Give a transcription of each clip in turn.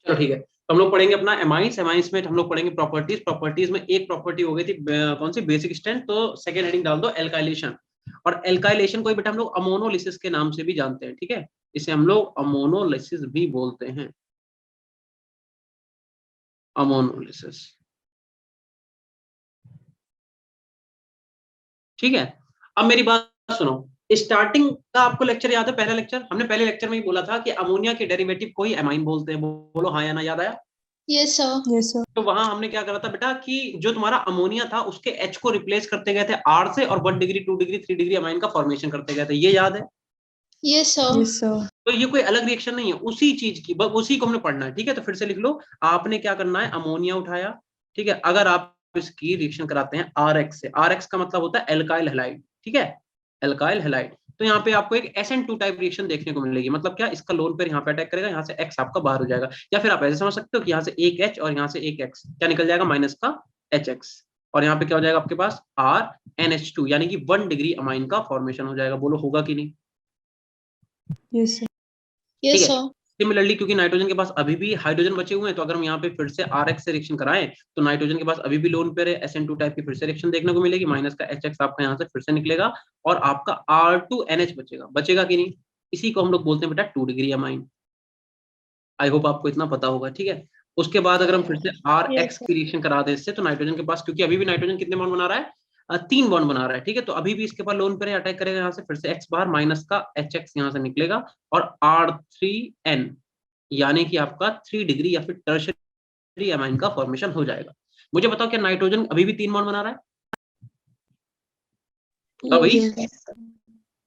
चलो ठीक है, तो हम लोग पढ़ेंगे अपना एमाइंस। एमाइंस में हम लोग पढ़ेंगे प्रॉपर्टीज। प्रॉपर्टीज में एक प्रॉपर्टी हो गई थी कौन सी, बेसिक स्ट्रेंथ, तो सेकंड हेडिंग डाल दो एल्काइलेशन। और एल्काइलेशन को ही बेटा हम लोग अमोनोलिसिस के नाम से भी जानते हैं, ठीक है, इसे हम लोग अमोनोलिसिस भी बोलते हैं, अमोनोलिसिस, ठीक है। अब मेरी बात सुनो, स्टार्टिंग का आपको लेक्चर याद है, पहला लेक्चर, हमने पहले लेक्चर में ही बोला था कि अमोनिया के डेरिवेटिव को ही एमाइन बोलते हैं, बोलो हाँ या ना, याद आया? Yes sir. Yes sir. तो वहां हमने क्या करा था बेटा कि जो तुम्हारा अमोनिया था उसके एच को रिप्लेस करते गए थे आर से, और 1 डिग्री 2 डिग्री 3 डिग्री अमाइन का फॉर्मेशन करते गए थे, ये याद है? Yes sir. Yes sir. तो ये कोई अलग रिएक्शन नहीं है, उसी चीज की, बस उसी को हमने पढ़ना है, ठीक है। तो फिर से लिख लो, आपने क्या करना है, अमोनिया उठाया, ठीक है, अगर आप इसकी रिएक्शन कराते हैं आर एक्स से, आर एक्स का मतलब होता है एल्काइल हैलाइड, ठीक है, एल्काइल हैलाइड, तो यहाँ पे आपको एक SN2 टाइप रिएक्शन देखने को मिलेगी। मतलब क्या, इसका लोन पेयर यहाँ पे अटैक करेगा, यहाँ से X आपका बाहर हो जाएगा, या फिर आप ऐसे समझ सकते हो कि यहाँ से एक H और यहाँ से एक X, क्या निकल जाएगा, माइनस का HX, और यहाँ पे क्या हो जाएगा आपके पास RNH2, यानी कि 1 डिग्री अमाइन का फॉर्मेशन हो जाएगा, बोलो होगा कि नहीं? Yes sir. ठीक यस है। सर। सिमिलरली क्योंकि नाइट्रोजन के पास अभी भी हाइड्रोजन बचे हुए हैं, तो अगर हम यहाँ पे फिर से RX से रिएक्शन कराएं, तो नाइट्रोजन के पास अभी भी लोन पेयर है, SN2 टाइप की फिर से रिएक्शन देखने को मिलेगी, माइनस का HX आपका यहाँ से फिर से निकलेगा, और आपका R2NH बचेगा, बचेगा कि नहीं? इसी को हम लोग बोलते हैं बेटा 2 डिग्री अमाइन। आई होप आपको इतना पता होगा, ठीक है। उसके बाद अगर हम फिर से RX की रिएक्शन करा दें इससे, तो नाइट्रोजन के पास, क्योंकि अभी भी नाइट्रोजन कितने बॉन्ड बना रहा है, 3 बॉन्ड बना रहा है, ठीक है, तो अभी भी इसके पास लोन पेयर अटैक करेगा, यहाँ से फिर से X बाहर, माइनस का HX यहाँ से निकलेगा, और R3N, यानी कि आपका 3 डिग्री या फिर टर्शियरी अमाइन का फॉर्मेशन हो जाएगा। मुझे बताओ क्या नाइट्रोजन अभी भी 3 बॉन्ड बना रहा है? भाई,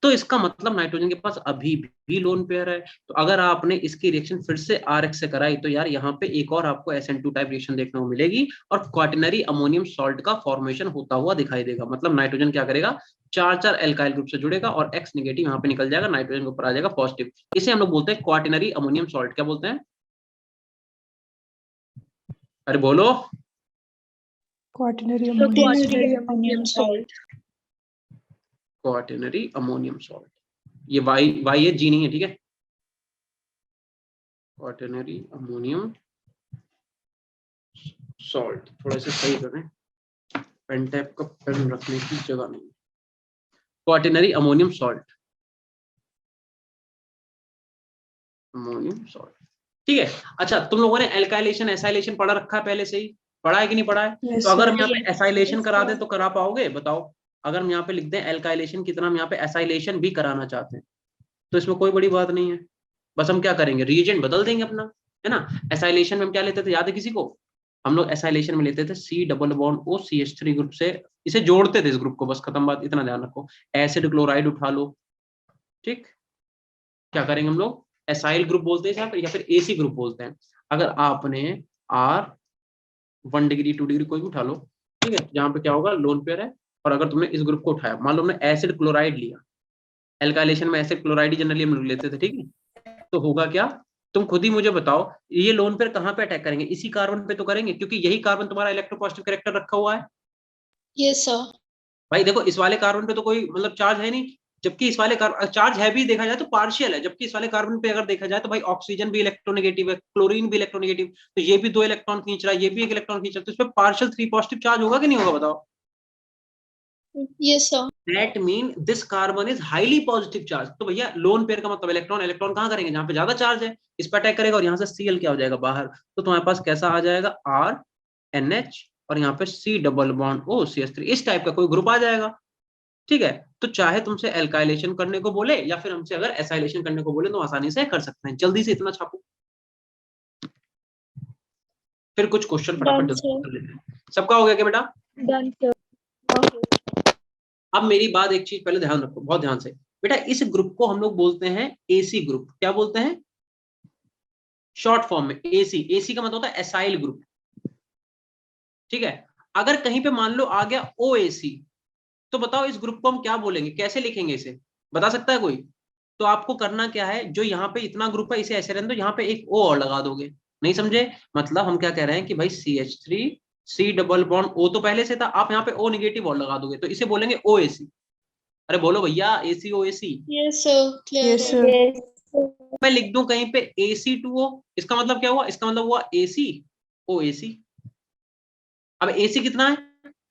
तो इसका मतलब नाइट्रोजन के पास अभी भी लोन पेयर है। तो अगर आपने इसकी रिएक्शन फिर से RX से कराई, तो यार यहाँ पे एक और आपको SN2 टाइप रिएक्शन देखने को मिलेगी, और क्वाटरनरी अमोनियम सॉल्ट का फॉर्मेशन होता हुआ दिखाई देगा। मतलब नाइट्रोजन क्या करेगा, 4 एल्काइल ग्रुप से जुड़ेगा, और X निगेटिव यहाँ पे निकल जाएगा, नाइट्रोजन के ऊपर आ जाएगा पॉजिटिव। इसे हम लोग बोलते हैं क्वाटरनरी अमोनियम सॉल्ट। क्या बोलते हैं? अरे बोलो। Quaternary ammonium salt. Quaternary ammonium salt, ये वाई है, जी नहीं है, ठीक है। क्वाटरनरी अमोनियम सॉल्ट, थोड़ा सा सही करें, पेन टैप का पेन रखने की जगह नहीं। Quaternary ammonium salt, ammonium salt, ठीक है। अच्छा, तुम लोगों ने एल्काइलेशन एसाइलेशन पढ़ा रखा है पहले से ही, पढ़ा है कि नहीं पढ़ा है? Yes, तो अगर हम sir. यहाँ पे एसाइलेशन करा दें तो करा पाओगे, बताओ? अगर हम यहाँ पे लिख दें एल्काइलेशन की तरह, हम यहाँ पे एसाइलेशन भी कराना चाहते हैं, तो इसमें कोई बड़ी बात नहीं है, बस हम क्या करेंगे, रिएजेंट बदल देंगे अपना, है ना। एसाइलेशन में हम क्या लेते थे, याद है किसी को? हम लोग एसाइलेशन में लेते थे C double bond O CH3 group से, इसे जोड़ते थे इस ग्रुप को, बस खत्म बात, इतना ध्यान रखो। एसिड क्लोराइड उठा लो, ठीक, क्या करेंगे हम लोग, एसाइल ग्रुप बोलते हैं या फिर AC ग्रुप बोलते हैं। अगर आपने R 1 डिग्री 2 डिग्री कोई भी उठा लो, ठीक है, जहाँ पे क्या होगा, लोन पेयर है, और अगर तुमने इस ग्रुप को उठाया, मान लो हमने एसिड क्लोराइड लिया, एल्काइलेशन में एसिड क्लोराइड ही जनरली हम लोग लेते थे, ठीक है, तो होगा क्या, तुम खुद ही मुझे बताओ, ये लोन पेयर कहाँ पे अटैक करेंगे, इसी कार्बन पे तो करेंगे, क्योंकि यही कार्बन तुम्हारा इलेक्ट्रोपॉजिटिव कैरेक्टर रखा हुआ है। Yes sir. भाई देखो, इस वाले कार्बन पे तो कोई मतलब चार्ज है नहीं, जबकि इस वाले कार्बन चार्ज है भी, देखा जाए तो पार्शियल है, जबकि इस वाले कार्बन पे अगर देखा जाए तो भाई ऑक्सीजन भी इलेक्ट्रोनेगेटिव है, क्लोरीन भी इलेक्ट्रोनेगेटिव, तो ये भी 2 इलेक्ट्रॉन खींच रहा है, ये भी 1 इलेक्ट्रॉन खींच रहा है, तो इस पे पार्शियल 3 पॉजिटिव चार्ज होगा कि नहीं होगा, बताओ? Yes sir. That mean this carbon is highly positive charge. तो भैया लोन पेयर का मतलब इलेक्ट्रॉन, इलेक्ट्रॉन कहाँ करेंगे, जहां पे ज्यादा चार्ज है, इस पर अटैक करेगा, और यहाँ से Cl क्या हो जाएगा बाहर, तो तुम्हारे पास कैसा आ जाएगा, RNH, और यहाँ पे C double bond O CH3, इस टाइप का कोई ग्रुप आ जाएगा, ठीक है। तो चाहे तुमसे एल्काइलेशन करने को बोले, या फिर हमसे अगर एसाइलेशन करने को बोले, तो आसानी से कर सकते हैं, जल्दी से इतना छापो, फिर कुछ क्वेश्चन फटाफट जल्दी कर लेते हैं। सबका हो गया क्या बेटा? Done sir. अब मेरी बात एक चीज पहले ध्यान रखो, बहुत ध्यान से बेटा, इस ग्रुप को हम लोग बोलते हैं AC ग्रुप। क्या बोलते हैं? शॉर्ट फॉर्म में AC। AC का मतलब होता है एसाइल ग्रुप, ठीक है। अगर कहीं पे मान लो आ गया OAC, तो बताओ इस ग्रुप को हम क्या बोलेंगे, कैसे लिखेंगे इसे, बता सकता है कोई? तो आपको करना क्या है, जो यहाँ पे इतना ग्रुप है इसे ऐसे रहने दो, यहाँ पे एक O और लगा दोगे, नहीं समझे? मतलब हम क्या कह रहे हैं कि भाई CH3 C double bond O तो पहले से था, आप यहाँ पे O निगेटिव और लगा दोगे, तो इसे बोलेंगे OAC। अरे बोलो भैया, ACOAC। Yes sir. Yes, sir. मैं लिख दूं कहीं पे AC2O, इसका मतलब क्या हुआ, इसका मतलब हुआ ACOAC। अब AC कितना है,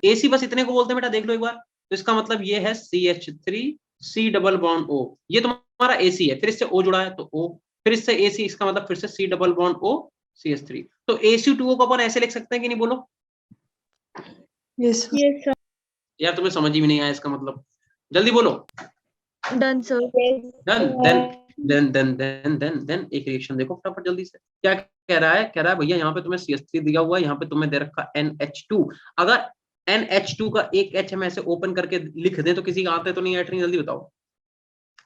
AC बस इतने को बोलते हैं बेटा, देख लो एक बार। तो इसका मतलब ये है CH3C डबल बॉन्ड O, ये तुम्हारा AC है, फिर इससे O जुड़ा है तो O, फिर इससे AC, इसका मतलब फिर से C double bond O CH3। तो AC2O को अपन ऐसे लिख सकते हैं कि नहीं, बोलो। Yes, sir. Yes, sir. यार तुम्हें समझ ही नहीं आया इसका मतलब, जल्दी बोलो। Done, sir. डन। देन एक रिएक्शन देखो फटाफट जल्दी से, क्या कह रहा है, कह रहा है भैया यहाँ पे तुम्हें CH3 दिया हुआ है, यहाँ पे तुम्हें दे रखा NH2। अगर NH2 का एक H हम ऐसे ओपन करके लिख दें तो किसी का आता है तो नहीं, नहीं, जल्दी बताओ,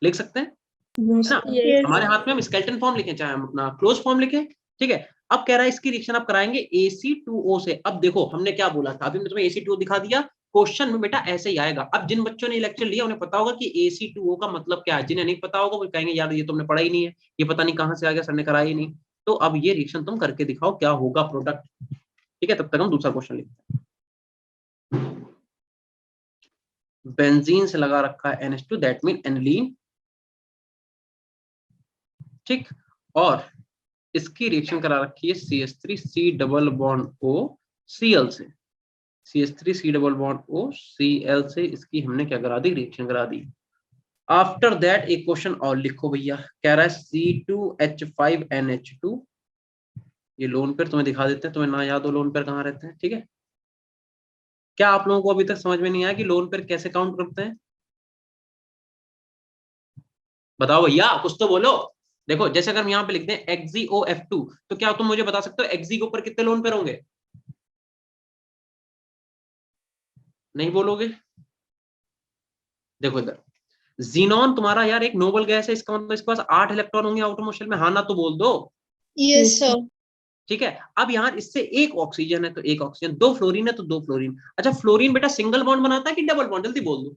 लिख सकते हैं No, ना। sir. Yes. हमारे हाथ में हम स्केलेटन फॉर्म लिखें चाहे हम अपना क्लोज फॉर्म लिखें, ठीक है। अब कह रहा है इसकी रिएक्शन आप कराएंगे AC2O से। अब देखो हमने क्या बोला था, अभी मैं तुम्हें AC2O दिखा दिया, क्वेश्चन में बेटा ऐसे ही आएगा। अब जिन बच्चों ने लेक्चर लिया उन्हें पता होगा कि AC2O का मतलब क्या है, जिन्हें नहीं पता होगा वो कहेंगे यार ये तुमने पढ़ा ही नहीं है, ये पता नहीं कहां से आ गया, सर ने कराया ही नहीं। तो अब ये रिएक्शन तुम करके दिखाओ क्या होगा प्रोडक्ट, ठीक है। तब तक हम दूसरा क्वेश्चन लिखते हैं। बेंजीन से लगा रखा है NH2, दैट मीन एनिलीन, ठीक। और इसकी रिएक्शन करा रखी है CH3C double bond O Cl से, CH3C double bond O Cl से इसकी हमने क्या करा दी, रिएक्शन करा दी। आफ्टर दैट एक क्वेश्चन और लिखो भैया, कह रहा है C2H5NH2, ये लोन पेयर तुम्हें दिखा देते हैं, तुम्हें ना याद हो लोन पेयर कहाँ रहते हैं, ठीक है। क्या आप लोगों को अभी तक समझ में नहीं आया कि लोन पेयर कैसे काउंट करते हैं, बताओ भैया कुछ तो बोलो। देखो जैसे अगर हम यहाँ पे लिखते हैं XeOF2, तो क्या तुम मुझे बता सकते हो Xe के ऊपर कितने लोन पेयर होंगे, नहीं बोलोगे। देखो इधर जीनॉन तुम्हारा यार एक नोबल गैस है, इसका मतलब इसके पास 8 इलेक्ट्रॉन होंगे आउटर मोशन में, हाँ ना तो बोल दो, Yes, sir. ठीक है। अब यहाँ इससे एक ऑक्सीजन है तो एक ऑक्सीजन, दो फ्लोरीन है तो दो फ्लोरीन। अच्छा फ्लोरीन बेटा सिंगल बॉन्ड बनाता है कि डबल बॉन्ड, जल्दी बोल दो।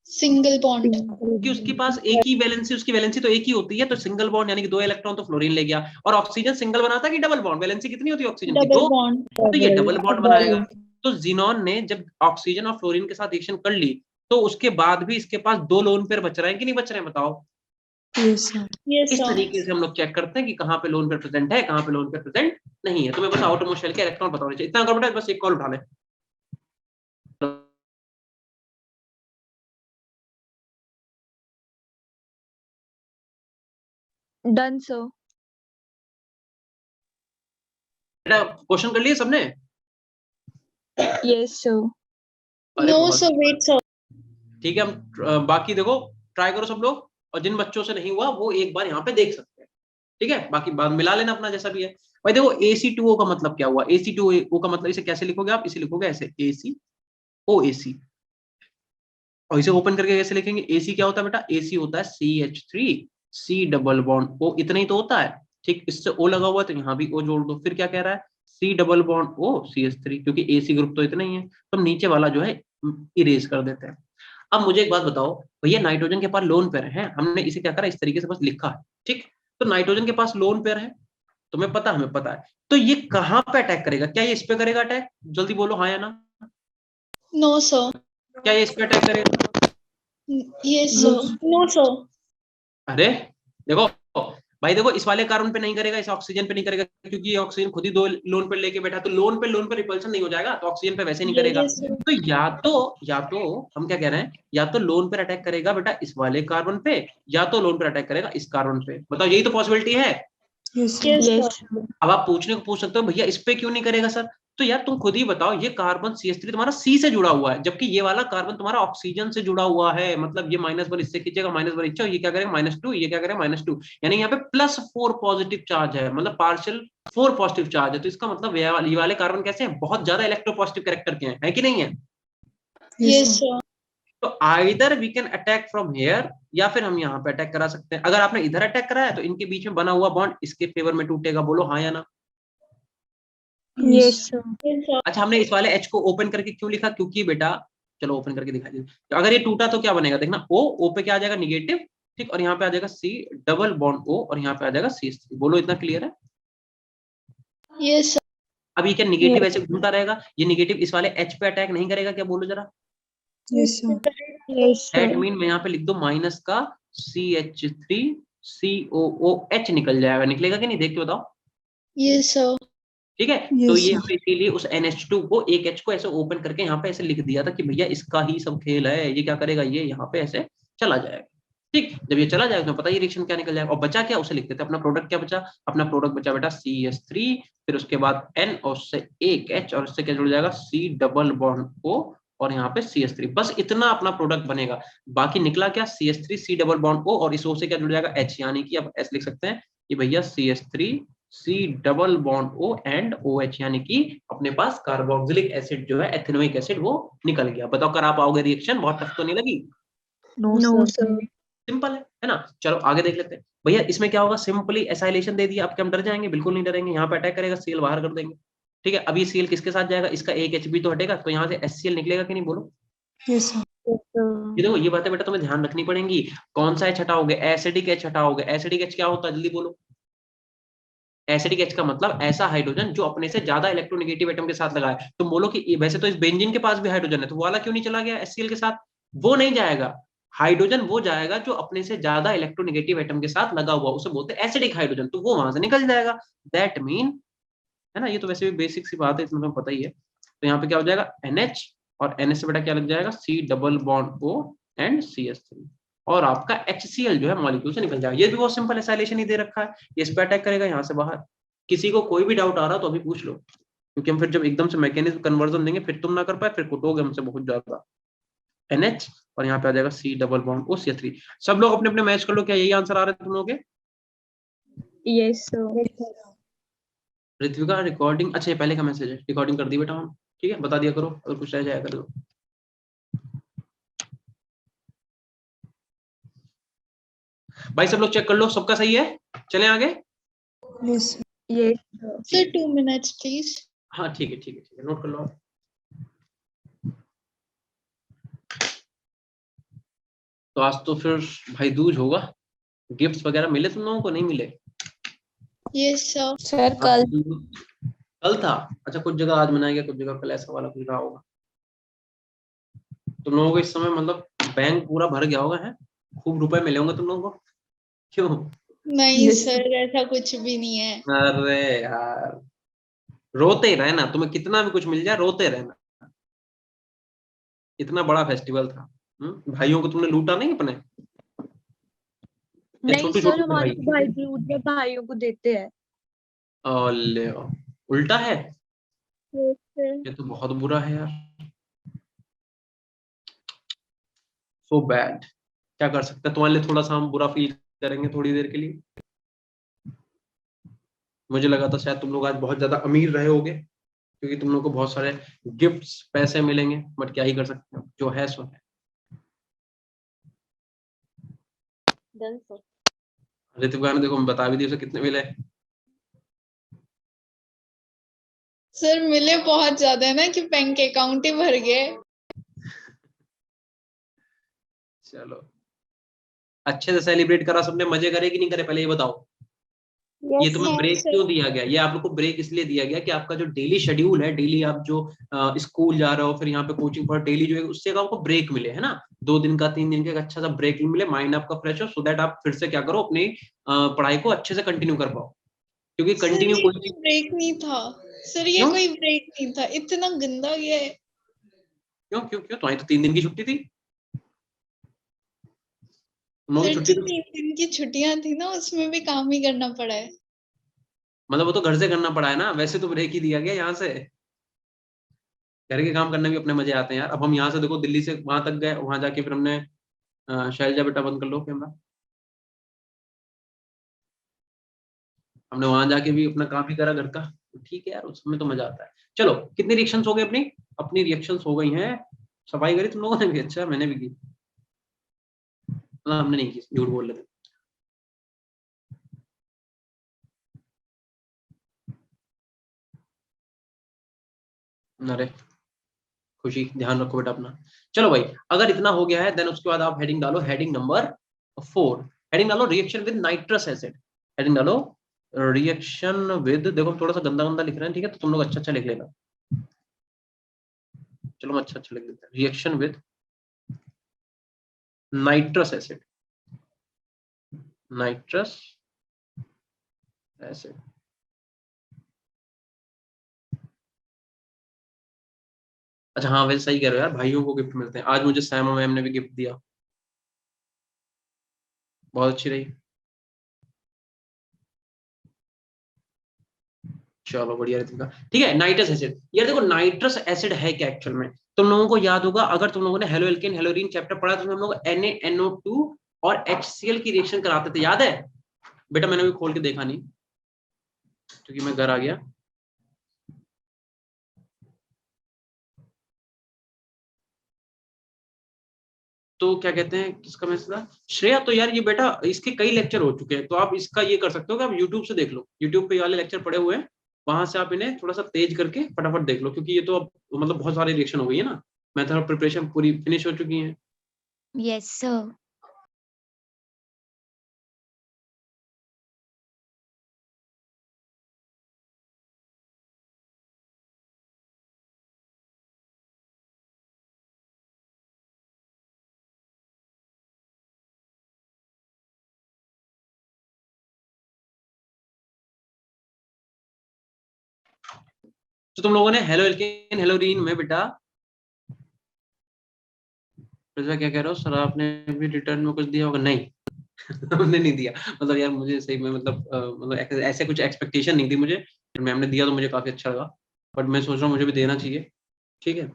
Single bond. कि उसके पास एक ही वैलेंसी, उसकी वैलेंसी तो एक ही होती है, तो सिंगल बॉन्ड यानी कि 2 इलेक्ट्रॉन तो फ्लोरीन ले गया। और ऑक्सीजन सिंगल बनाता है कि डबल बॉन्ड, वैलेंसी कितनी होती है ऑक्सीजन की, 2, Double bond. तो ये डबल बॉन्ड बनाएगा। तो जीनॉन ने जब ऑक्सीजन और फ्लोरीन के साथ रिएक्शन कर ली तो उसके बाद भी इसके पास 2 लोन पेयर बच रहे हैं कि नहीं बच रहे हैं, बताओ। Yes, sir. Yes, इस sir. तरीके से हम लोग चेक करते हैं कि कहाँ पे लोन पेयर प्रेजेंट है, कहाँ पे लोन पेयर प्रेजेंट नहीं है। तुम्हें बस आउटर मोस्ट शेल के इलेक्ट्रॉन पता होना चाहिए, इतना कर बेटा, बस एक कॉल उठा ले। Done, sir. बेटा क्वेश्चन कर लिए सबने, Yes, sir. अरे No, बहुत sir. Wait, sir. ठीक है। हम बाकी देखो ट्राई करो सब लोग, और जिन बच्चों से नहीं हुआ वो एक बार यहाँ पे देख सकते हैं, ठीक है। बाकी बाद मिला लेना अपना जैसा भी है। भाई देखो AC2O का मतलब क्या हुआ, AC2O का मतलब इसे कैसे लिखोगे आप, इसे लिखोगे ऐसे ACOAC, और इसे ओपन करके कैसे लिखेंगे, AC क्या होता है बेटा, AC होता है CH3C डबल बॉन्ड O, इतना ही तो होता है, ठीक। इससे O लगा हुआ है तो यहाँ भी O जोड़ दो, फिर क्या कह रहा है C double bond O CH3, क्योंकि AC ग्रुप तो इतना ही है, तो हम नीचे वाला जो है इरेज कर देते हैं। अब मुझे एक बात बताओ भैया, नाइट्रोजन के पास लोन पेयर है, हमने इसे क्या करा इस तरीके से बस लिखा है, ठीक। तो नाइट्रोजन के पास लोन पेयर है, तुम्हें पता हमें पता है, तो ये कहां पे अटैक करेगा, क्या ये इस पे करेगा अटैक, जल्दी बोलो हाँ या ना। No, sir. क्या ये इस पे अटैक करेगा, Yes, sir. No, sir. अरे देखो भाई, देखो इस वाले कार्बन पे नहीं करेगा, इस ऑक्सीजन पे नहीं करेगा, क्योंकि ये ऑक्सीजन खुद ही 2 लोन पे लेके बैठा, तो लोन पे रिपल्शन नहीं हो जाएगा, तो ऑक्सीजन पे वैसे नहीं करेगा। Yes, sir. तो या तो हम क्या कह रहे हैं, या तो लोन पर अटैक करेगा बेटा इस वाले कार्बन पे, या तो लोन पर अटैक करेगा इस कार्बन पे, बताओ यही तो पॉसिबिलिटी है। Yes, sir. Yes, sir. अब आप पूछने को पूछ सकते हो भैया इस पे क्यों नहीं करेगा सर, तो यार तुम खुद ही बताओ, ये कार्बन CH3 तुम्हारा C से जुड़ा हुआ है, जबकि ये वाला कार्बन तुम्हारा ऑक्सीजन से जुड़ा हुआ है, मतलब ये -1 इससे खींचेगा, -1 इच्छा, ये क्या करेगा -2, ये क्या करेगा -2, यानी यहाँ पे +4 पॉजिटिव चार्ज है, मतलब पार्शियल 4 पॉजिटिव चार्ज है। तो इसका मतलब ये वाले कार्बन कैसे हैं, बहुत ज्यादा इलेक्ट्रोपॉजिटिव कैरेक्टर के हैं, है कि नहीं है। Yes, sir. तो either we can attack from here, या फिर हम यहाँ पे अटैक करा सकते हैं। अगर आपने इधर अटैक कराया तो इनके बीच में बना हुआ बॉन्ड इसके फेवर में टूटेगा, बोलो हाँ या ना। Yes, sir. Yes, sir. अच्छा हमने इस वाले H को ओपन करके क्यों लिखा, क्योंकि बेटा चलो ओपन करके दिखा दीजिए, तो अगर ये टूटा तो क्या बनेगा, देखना O पे क्या आ जाएगा निगेटिव, ठीक, और यहाँ पे आ जाएगा C डबल बॉन्ड O, और यहाँ पे आ जाएगा CH3, बोलो इतना क्लियर है। Yes, sir. अब ये क्या निगेटिव ऐसे घूमता रहेगा, ये निगेटिव इस वाले H पे अटैक नहीं करेगा क्या, बोलो जरा। Yes, sir. Yes, that sir. Mean मैं यहाँ पे लिख दो माइनस का CH3 COOH निकल जाएगा, निकलेगा कि नहीं देख के बताओ। Yes, sir. ठीक है, तो Yes, ये sir. हमने इसीलिए उस NH2 को एक H को ऐसे ओपन करके यहाँ पे ऐसे लिख दिया था कि भैया इसका ही सब खेल है, ये क्या करेगा, ये यहाँ पे ऐसे चला जाएगा। ठीक, जब ये चला जाएगा तो पता ही रिएक्शन क्या निकल जाएगा। और बचा क्या, उसे लिख देते हैं। अपना प्रोडक्ट क्या बचा, अपना प्रोडक्ट बचा बेटा CH3, फिर उसके बाद N और उससे एक H और इससे क्या जुड़ जाएगा C डबल बॉन्ड O और यहाँ पे CH3। बस इतना अपना प्रोडक्ट बनेगा। बाकी निकला क्या, CH3 C double bond O और इस O से क्या जुड़ जाएगा H, यानी कि अब ऐसे लिख सकते हैं कि भैया CH3 C double bond O and OH, यानी कि अपने पास कार्बोक्सिलिक एसिड जो है एथेनोइक एसिड वो निकल गया। बताओ कर आप पाओगे रिएक्शन, बहुत टफ तो नहीं लगी। No, No, sir. sir. Simple है ना। चलो आगे देख लेते हैं। भैया इसमें क्या होगा, सिंपली एसाइलेशन दे दिया। अब क्या हम डर जाएंगे, बिल्कुल नहीं डरेंगे। यहाँ पे अटैक करेगा, सीएल बाहर कर देंगे। ठीक है, अब ये सीएल किसके साथ जाएगा, इसका एक HB तो हटेगा, तो यहाँ से HCl निकलेगा कि नहीं, बोलो। Yes, sir. Yes, sir. ये देखो, ये बातें बेटा तुम्हें ध्यान रखनी पड़ेंगी। कौन सा H हटाओगे, एसिडिक H हटाओगे। एसिडिक H क्या होता है, जल्दी बोलो। एसिडिक H का मतलब ऐसा हाइड्रोजन जो अपने से ज्यादा इलेक्ट्रोनेगेटिव एटम के साथ लगा है। तुम बोलो कि वैसे तो इस बेंजीन के पास भी हाइड्रोजन है, तो वो वाला क्यों नहीं चला गया HCl के साथ। वो नहीं जाएगा, हाइड्रोजन वो जाएगा जो अपने से ज्यादा इलेक्ट्रोनेगेटिव एटम के साथ लगा हुआ, उसे बोलते हैं एसिडिक हाइड्रोजन, तो वो वहां से निकल जाएगा। दैट मीन, है ना, ये तो वैसे भी बेसिक सी बात है, इसमें तुम्हें पता ही है। तो यहाँ पे क्या हो जाएगा NH और NH से बेटा क्या लग जाएगा C double bond O and CH3 और आपका HCl जो है मॉलिक्यूल से निकल जाएगा। ये भी बहुत सिंपल एसाइलेशन ही दे रखा है। ये इस पे अटैक करेगा यहाँ से बाहर। किसी को कोई भी डाउट आ रहा तो अभी पूछ लो, क्योंकि हम फिर जब एकदम से मैकेनिज्म कन्वर्जन देंगे फिर तुम ना कर पाए, फिर कुटोगे हमसे बहुत ज्यादा। NH और यहाँ पे आ जाएगा C double bond O CH3। सब लोग अपने अपने मैच कर लो, क्या यही आंसर आ रहे हैं तुम लोगों के। Yes, sir. ऋत्विका रिकॉर्डिंग, अच्छा ये पहले का मैसेज है, रिकॉर्डिंग कर दी बेटा हम। ठीक है, बता दिया करो अगर कुछ रह जाएगा तो। भाई सब लोग चेक कर लो, सबका सही है, चलें आगे। Yes, sir. Yes, sir. Sir, 2 minutes, please. हाँ ठीक है ठीक है ठीक है, नोट कर लो आप। तो आज तो फिर भाई दूज होगा, गिफ्ट्स वगैरह मिले तुम लोगों को, नहीं मिले। Yes, sir. Sir, कल. कल था, अच्छा कुछ जगह आज मनाया गया, कुछ जगह कल, ऐसा वाला कुछ रहा होगा। तुम लोगों को इस समय मतलब बैंक पूरा भर गया होगा, है खूब रुपए मिले होंगे तुम लोगों को, क्यों। नहीं सर, ऐसा कुछ भी नहीं है। अरे यार, रोते ही रहना, तुम्हें कितना भी कुछ मिल जाए रोते रहना। इतना बड़ा फेस्टिवल था, भाइयों को तुमने लूटा नहीं अपने, या नहीं छोटे सर, छोटे हमारे भाई। भाई दूध में भाइयों को देते हैं। ले उल्टा है, Yes, sir. ये तो बहुत बुरा है यार, सो बैड। क्या कर सकते हैं, तुम्हारे लिए थोड़ा सा हम बुरा फील करेंगे थोड़ी देर के लिए। मुझे लगा था शायद तुम लोग आज बहुत ज्यादा अमीर रहे होगे, क्योंकि तुम लोग को बहुत सारे गिफ्ट्स पैसे मिलेंगे, बट क्या ही कर सकते हैं, जो है सो है। ऋतिका ने देखो मैं बता भी दी उसे कितने मिले। सर मिले बहुत ज्यादा है ना कि बैंक अकाउंट ही भर गए। चलो, अच्छे से सेलिब्रेट करा सबने, मजे करे कि नहीं करे, पहले ये बताओ। ये तुम्हें ब्रेक क्यों दिया गया, ये आप लोग को ब्रेक इसलिए दिया गया कि आपका जो डेली शेड्यूल है, डेली आप जो स्कूल जा रहे हो, फिर यहाँ पे कोचिंग पर डेली जो है, उससे आपको ब्रेक मिले, है ना। 2 दिन का 3 दिन का एक अच्छा सा ब्रेक मिले, माइंड आपका फ्रेश हो, सो दैट आप फिर से क्या करो, अपनी पढ़ाई को अच्छे से कंटिन्यू कर पाओ, क्योंकि सर कंटिन्यू ये कोई कोई ब्रेक नहीं था। सर ये क्यों कोई ब्रेक नहीं था, इतना गंदा ये है। क्यों क्यों क्यों, तुम्हारी तो 3 दिन की छुट्टी थी, तुम लोगों की सर छुट्टी जो तो 3 दिन की छुट्टियां थी ना, उसमें भी काम ही करना पड़ा है। मतलब वो तो घर से करना पड़ा है ना, वैसे तो ब्रेक ही दिया गया यहाँ से। घर के काम करने भी अपने मजे आते हैं यार। अब हम यहाँ से देखो दिल्ली से वहां तक गए, वहां जाके फिर हमने शैलजा बेटा बंद कर लो कैमरा, हमने वहां जाके भी अपना काम ही करा घर का। ठीक है यार, उसमें तो मजा आता है। चलो कितनी रिएक्शंस हो गई अपनी, अपनी रिएक्शंस हो गई हैं। सफाई करी तुम लोगों ने भी, अच्छा मैंने भी की, हमने नहीं की, झूठ बोल रहे थे। अरे खुशी, ध्यान रखो बेटा अपना। चलो भाई, अगर इतना हो गया है देन उसके बाद आप हेडिंग डालो, हेडिंग नंबर 4। हेडिंग डालो reaction with nitrous acid. Heading डालो रिएक्शन विद, देखो हम थोड़ा सा गंदा गंदा लिख रहे हैं, ठीक है, तो तुम लोग अच्छा अच्छा लिख लेना। चलो हम अच्छा अच्छा लिख देते हैं, reaction with nitrous acid. Nitrous acid. अच्छा हाँ वैसे सही कह रहे हो यार, भाइयों को गिफ्ट मिलते हैं। आज मुझे सैमा मैम ने भी गिफ्ट दिया, बहुत अच्छी रही। चलो बढ़िया रितिका। ठीक है, नाइट्रस एसिड। यार देखो नाइट्रस एसिड है क्या एक्चुअल में, तुम लोगों को याद होगा, अगर तुम लोगों ने हेलो एल्केन हेलोरीन चैप्टर पढ़ा तो हम लोग NaNO2 और HCl की रिएक्शन कराते थे, याद है बेटा? मैंने भी खोल के देखा नहीं क्योंकि मैं घर आ गया। तो क्या कहते हैं, किसका मैसेज था? श्रेया। तो यार ये बेटा इसके कई लेक्चर हो चुके हैं, तो आप इसका ये कर सकते हो कि आप यूट्यूब से देख लो, यूट्यूब पे ये वाले लेक्चर पड़े हुए हैं, वहां से आप इन्हें थोड़ा सा तेज करके फटाफट देख लो, क्योंकि ये तो अब मतलब बहुत सारी रिएक्शन हो गई है ना, मेथड प्रिपरेशन पूरी फिनिश हो चुकी है। Yes, sir. तो तुम लोगों ने हेलो एल्केन हेलोरीन में बेटा, क्या कह रहे हो सर, आपने भी रिटर्न में कुछ दिया होगा? नहीं हमने नहीं दिया, मतलब यार मुझे सही में मतलब ऐसे कुछ एक्सपेक्टेशन नहीं थी मुझे, मैम ने दिया तो मुझे काफी अच्छा लगा, बट मैं सोच रहा हूँ मुझे भी देना चाहिए। ठीक है,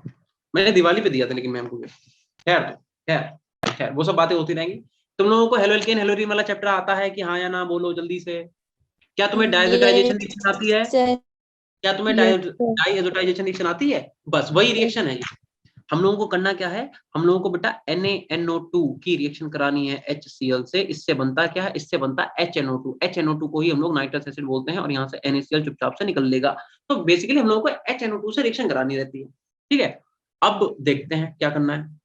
मैंने दिवाली पे दिया था लेकिन मैम को। खैर खैर खैर वो सब बातें होती रहेंगी। तुम लोगों को हेलो एल्केन हेलोरीन वाला चैप्टर आता है कि हाँ या ना, बोलो जल्दी से। क्या तुम्हें डायजोटाइजेशन Yes, रिएक्शन आती है? sir. क्या तुम्हें Yes, sir. डायजोटाइजेशन रिएक्शन आती है? बस वही रिएक्शन है। हम लोगों को करना क्या है, हम लोगों को बेटा NaNO2 की रिएक्शन करानी है HCl से। इससे बनता क्या है, इससे बनता HNO2। HNO2 को ही हम लोग नाइट्रस एसिड बोलते हैं, और यहाँ से NaCl चुपचाप से निकल लेगा। तो बेसिकली हम लोगों को HNO2 से रिएक्शन करानी रहती है। ठीक है, अब देखते हैं क्या करना है।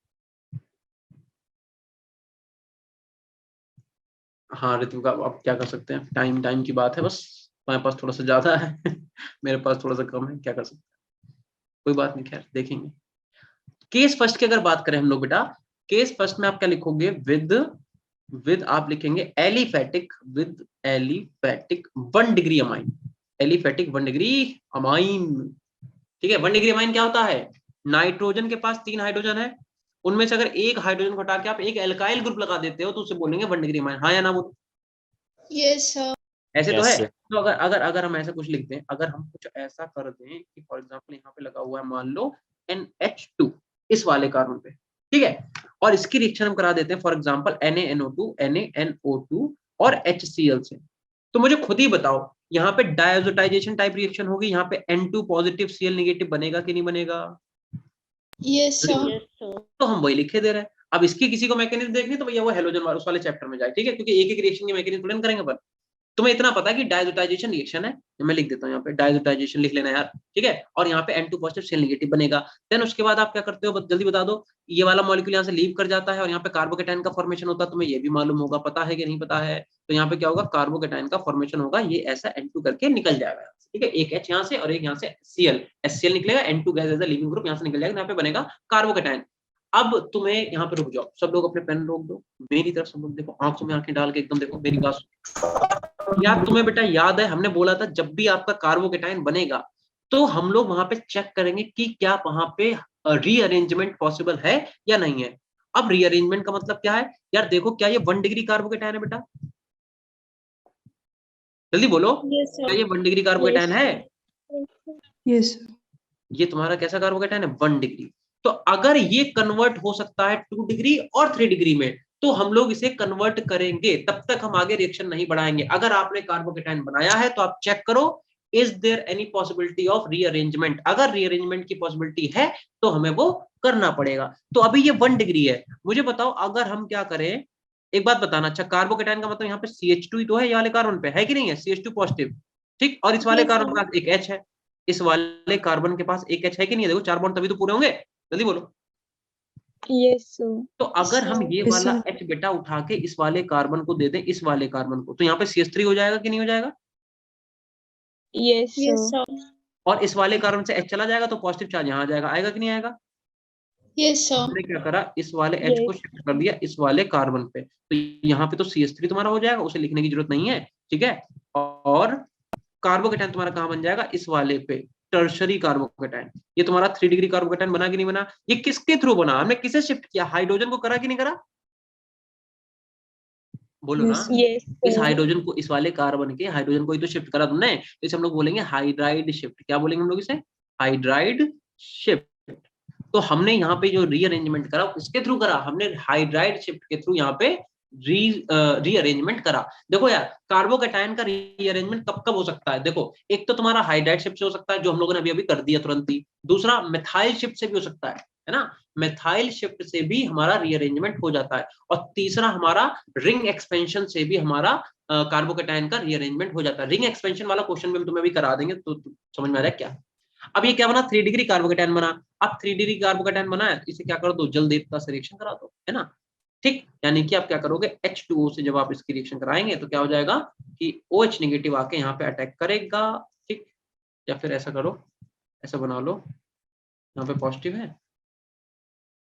हाँ ऋतु का, अब क्या कर सकते हैं, टाइम टाइम की बात है बस, तुम्हारे पास थोड़ा सा ज्यादा है मेरे पास थोड़ा सा कम है, क्या कर सकते हैं, कोई बात नहीं, खैर देखेंगे। केस फर्स्ट की अगर बात करें हम लोग बेटा, केस फर्स्ट में आप क्या लिखोगे, विद आप लिखेंगे aliphatic, with aliphatic 1 degree amine, aliphatic 1 degree amine. ठीक है, 1 डिग्री अमाइन क्या होता है, नाइट्रोजन के पास 3 हाइड्रोजन है, उनमें से अगर एक हाइड्रोजन को हटा के आप एक एल्काइल ग्रुप लगा देते हो तो उसे बोलेंगे 1 डिग्री अमाइन। हाँ या ना बोलो? Yes sir. ऐसे तो Yes, है। sir. तो अगर अगर अगर हम ऐसा कुछ लिखते हैं, अगर हम कुछ ऐसा कर दें कि फॉर एग्जांपल यहाँ पे लगा हुआ है मान लो NH2 इस वाले कार्बन पे, ठीक है, और इसकी रिएक्शन हम करा देते हैं फॉर एग्जांपल NaNO2 NaNO2 और HCl से, तो मुझे खुद ही बताओ यहाँ पे डायजोटाइजेशन टाइप रिएक्शन होगी, यहाँ पे N2 पॉजिटिव Cl नेगेटिव बनेगा कि नहीं बनेगा? Yes sir. Yes, sir. तो हम वही लिखे दे रहे हैं। अब इसकी किसी को मैकेनिज्म देखनी तो भैया वो हेलोजन वाले उस वाले चैप्टर में जाए, ठीक है, क्योंकि एक एक रिएक्शन की मैकेनिज्म थोड़ी करेंगे अपन। तुम्हें इतना पता है कि डायजोटाइजेशन रिएक्शन है, मैं लिख देता हूँ यहाँ पे डायजोटाइजेशन लिख लेना यार, ठीक है, और यहाँ पे N2 पॉजिटिव Cl नेगेटिव बनेगा। देन उसके बाद आप क्या करते हो, जल्दी बता दो, ये वाला मॉलिक्यूल यहाँ से लीव कर जाता है और यहाँ पे कार्बोकेटाइन का फॉर्मेशन होता है, तुम्हें ये भी मालूम होगा, पता है कि नहीं पता है? तो यहाँ पे क्या होगा, कार्बोकेटाइन का फॉर्मेशन होगा, ये ऐसा N2 करके निकल जाएगा, ठीक है, एक H यहाँ से और एक यहाँ से Cl, HCl निकलेगा, N2 gas as a leaving group यहाँ से निकल जाएगा, यहाँ पे बनेगा कार्बोकेटाइन। अब तुम्हें यहाँ पे रुक जाओ, सब लोग अपने पेन रोक दो, मेरी तरफ सब लोग देखो, आंखों में आंखें डाल के एकदम देखो, मेरी बात यार तुम्हें बेटा याद है हमने बोला था जब भी आपका कार्बोकेटाइन बनेगा तो हम लोग वहां पे चेक करेंगे कि क्या वहां पे रीअरेंजमेंट पॉसिबल है या नहीं है। अब रीअरेंजमेंट का मतलब क्या है यार, देखो क्या ये 1 डिग्री कार्बोकेटाइन है बेटा? जल्दी बोलो, यस क्या सर। ये 1 डिग्री कार्बोकेटाइन है? Yes, sir. ये तुम्हारा कैसा कार्बोकेटाइन है, 1 डिग्री। तो अगर ये कन्वर्ट हो सकता है 2 डिग्री और 3 डिग्री में, तो हम लोग इसे कन्वर्ट करेंगे, तब तक हम आगे रिएक्शन नहीं बढ़ाएंगे। अगर आपने कार्बोकेटाइन बनाया है तो आप चेक करो is there any possibility of rearrangement, अगर रीअरेंजमेंट की पॉसिबिलिटी है तो हमें वो करना पड़ेगा। तो अभी ये 1 डिग्री है, मुझे बताओ अगर हम क्या करें, एक बात बताना, अच्छा कार्बोकेटाइन का मतलब यहाँ पे CH2 ही तो है, ये वाले कार्बन पे है कि नहीं है, CH2 पॉजिटिव, ठीक, और इस वाले कार्बन के पास एक H है, इस वाले कार्बन के पास एक H है कि नहीं है, देखो 4 बॉन्ड तभी तो पूरे होंगे, जल्दी बोलो। Yes, sir. तो अगर हम ये Yes, वाला sir. H बेटा उठा के इस वाले कार्बन को दे दें, इस वाले कार्बन को, तो यहाँ पे CH3 हो जाएगा कि नहीं हो जाएगा? Yes, yes sir. सर। और इस वाले कार्बन से H चला जाएगा तो पॉजिटिव चार्ज यहाँ आ जाएगा, आएगा कि नहीं आएगा? Yes sir. हमने क्या करा, इस वाले H को Yes. शिफ्ट कर दिया इस वाले कार्बन पे, तो यहाँ पे तो CH3 तुम्हारा हो जाएगा, उसे लिखने की जरूरत नहीं है, ठीक है। और कार्बोकेटाइन तुम्हारा कहाँ बन जाएगा, इस वाले पे, टर्शरी कार्बोकेटाइन। ये तुम्हारा 3 डिग्री कार्बोकेटाइन बना कि नहीं बना? ये किसके थ्रू बना, हमने किसे शिफ्ट किया, हाइड्रोजन को करा कि नहीं करा? बोलो ना। Yes. Yes, इस sir. हाइड्रोजन को, इस वाले कार्बन के हाइड्रोजन को ही तो शिफ्ट करा तुमने, तो इसे हम लोग बोलेंगे हाइड्राइड शिफ्ट। क्या बोलेंगे हम लोग इसे? Hydride shift. तो हमने यहाँ पे जो रीअरेंजमेंट करा उसके थ्रू करा, हमने हाइड्राइड शिफ्ट के थ्रू यहाँ पे रीअरेंजमेंट करा। देखो यार, कार्बोकेटाइन का रीअरेंजमेंट कब कब हो सकता है, देखो एक तो तुम्हारा हाइड्राइड शिफ्ट से हो सकता है, जो हम लोगों ने अभी अभी कर दिया तुरंत ही। दूसरा मेथाइल शिफ्ट से भी हो सकता है ना, मेथाइल शिफ्ट से भी हमारा रीअरेंजमेंट हो जाता है। और तीसरा हमारा रिंग एक्सपेंशन से भी हमारा कार्बोकेटाइन का रीअरेंजमेंट हो जाता है। रिंग एक्सपेंशन वाला क्वेश्चन भी हम तुम्हें भी करा देंगे, तो समझ में आ रहा है क्या? अब ये क्या बना, 3 डिग्री कार्बोकेटाइन बना। अब 3 डिग्री कार्बोकेटाइन बना है, इसे क्या कर दो, जल देवता से रिएक्शन करा दो, है ना। ठीक, यानी कि आप क्या करोगे, H2O से जब आप इसकी रिएक्शन कराएंगे तो क्या हो जाएगा कि OH नेगेटिव आके यहाँ पे अटैक करेगा। ठीक, या फिर ऐसा करो, ऐसा बना लो, यहाँ पे पॉजिटिव है,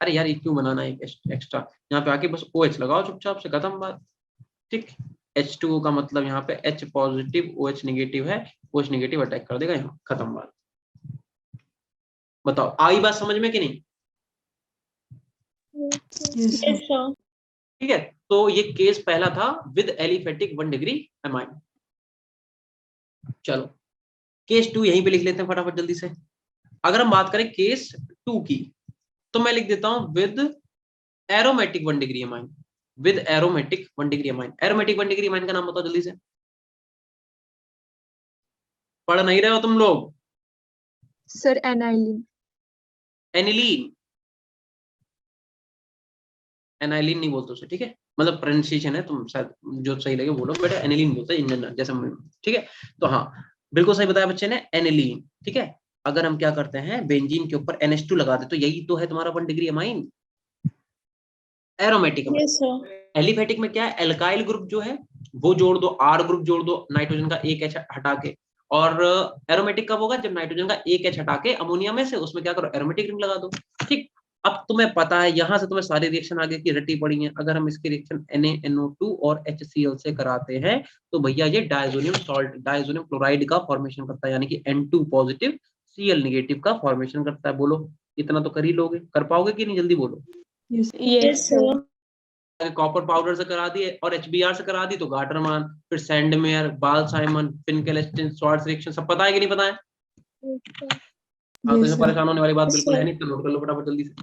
अरे यार ये क्यों बनाना है एक्स्ट्रा, यहाँ पे आके बस OH लगाओ चुपचाप से, खत्म बात। ठीक, H2O का मतलब यहाँ पे H पॉजिटिव OH नेगेटिव है, OH नेगेटिव अटैक कर देगा यहाँ, खत्म बात। बताओ आई बात समझ में कि नहीं? Yes, sir. Yes sir. ठीक है, तो ये केस पहला था विद एलिफेटिक 1 डिग्री एमाइन। चलो केस 2 यहीं पे लिख लेते हैं फटाफट जल्दी से। अगर हम बात करें केस 2 की, तो मैं लिख देता हूं with aromatic 1 degree amine. With aromatic 1 degree amine. Aromatic 1 degree amine का नाम बताओ जल्दी से, पढ़ नहीं रहे हो तुम लोग? Sir, aniline. एनिलीन, एनाइलिन नहीं बोलते उसे, ठीक है, मतलब प्रोनाउंसिएशन है, तुम शायद जो सही लगे बोलो, बेटा एनिलीन बोलते हैं इन जनरल, जैसे ठीक है। तो हाँ बिल्कुल सही बताया बच्चे ने, एनिलीन। ठीक है, अगर हम क्या करते हैं, बेंजीन के ऊपर NH2 लगा दे तो यही तो है तुम्हारा 1 degree amine, aromatic. Yes sir. Aliphatic में क्या है, एल्काइल ग्रुप जो है वो जोड़ दो, R ग्रुप जोड़ दो नाइट्रोजन का एक H हटा के। और एरोमेटिक कब होगा, जब नाइट्रोजन का एक H हटा के अमोनिया में से उसमें क्या करो, एरोमेटिक रिंग लगा दो। ठीक, अब तुम्हें पता है, यहां से तुम्हें सारी रिएक्शन आगे की रटी पड़ी है। अगर हम इसकी रिएक्शन NaNO2 और HCl से कराते हैं तो भैया ये डायजोनियम सॉल्ट, डायजोनियम क्लोराइड का फॉर्मेशन करता है, यानी कि N2 पॉजिटिव Cl नेगेटिव का फॉर्मेशन करता है। बोलो इतना तो कर ही लोगे, कर पाओगे कि नहीं, जल्दी बोलो। Yes. Yes, sir. Copper powder से करा दिए और HBr से करा दी तो गाटरमान, फिर सैंडमेयर, बालसाइमन, फिनकेल्स्टीन, स्वार्ट्ज रिएक्शन सब पता है कि नहीं पता है? हाँ, तो Yes, इसमें sir. परेशान होने वाली बात Yes, बिल्कुल है sir. नहीं, तो नोट कर लो फटाफट जल्दी से।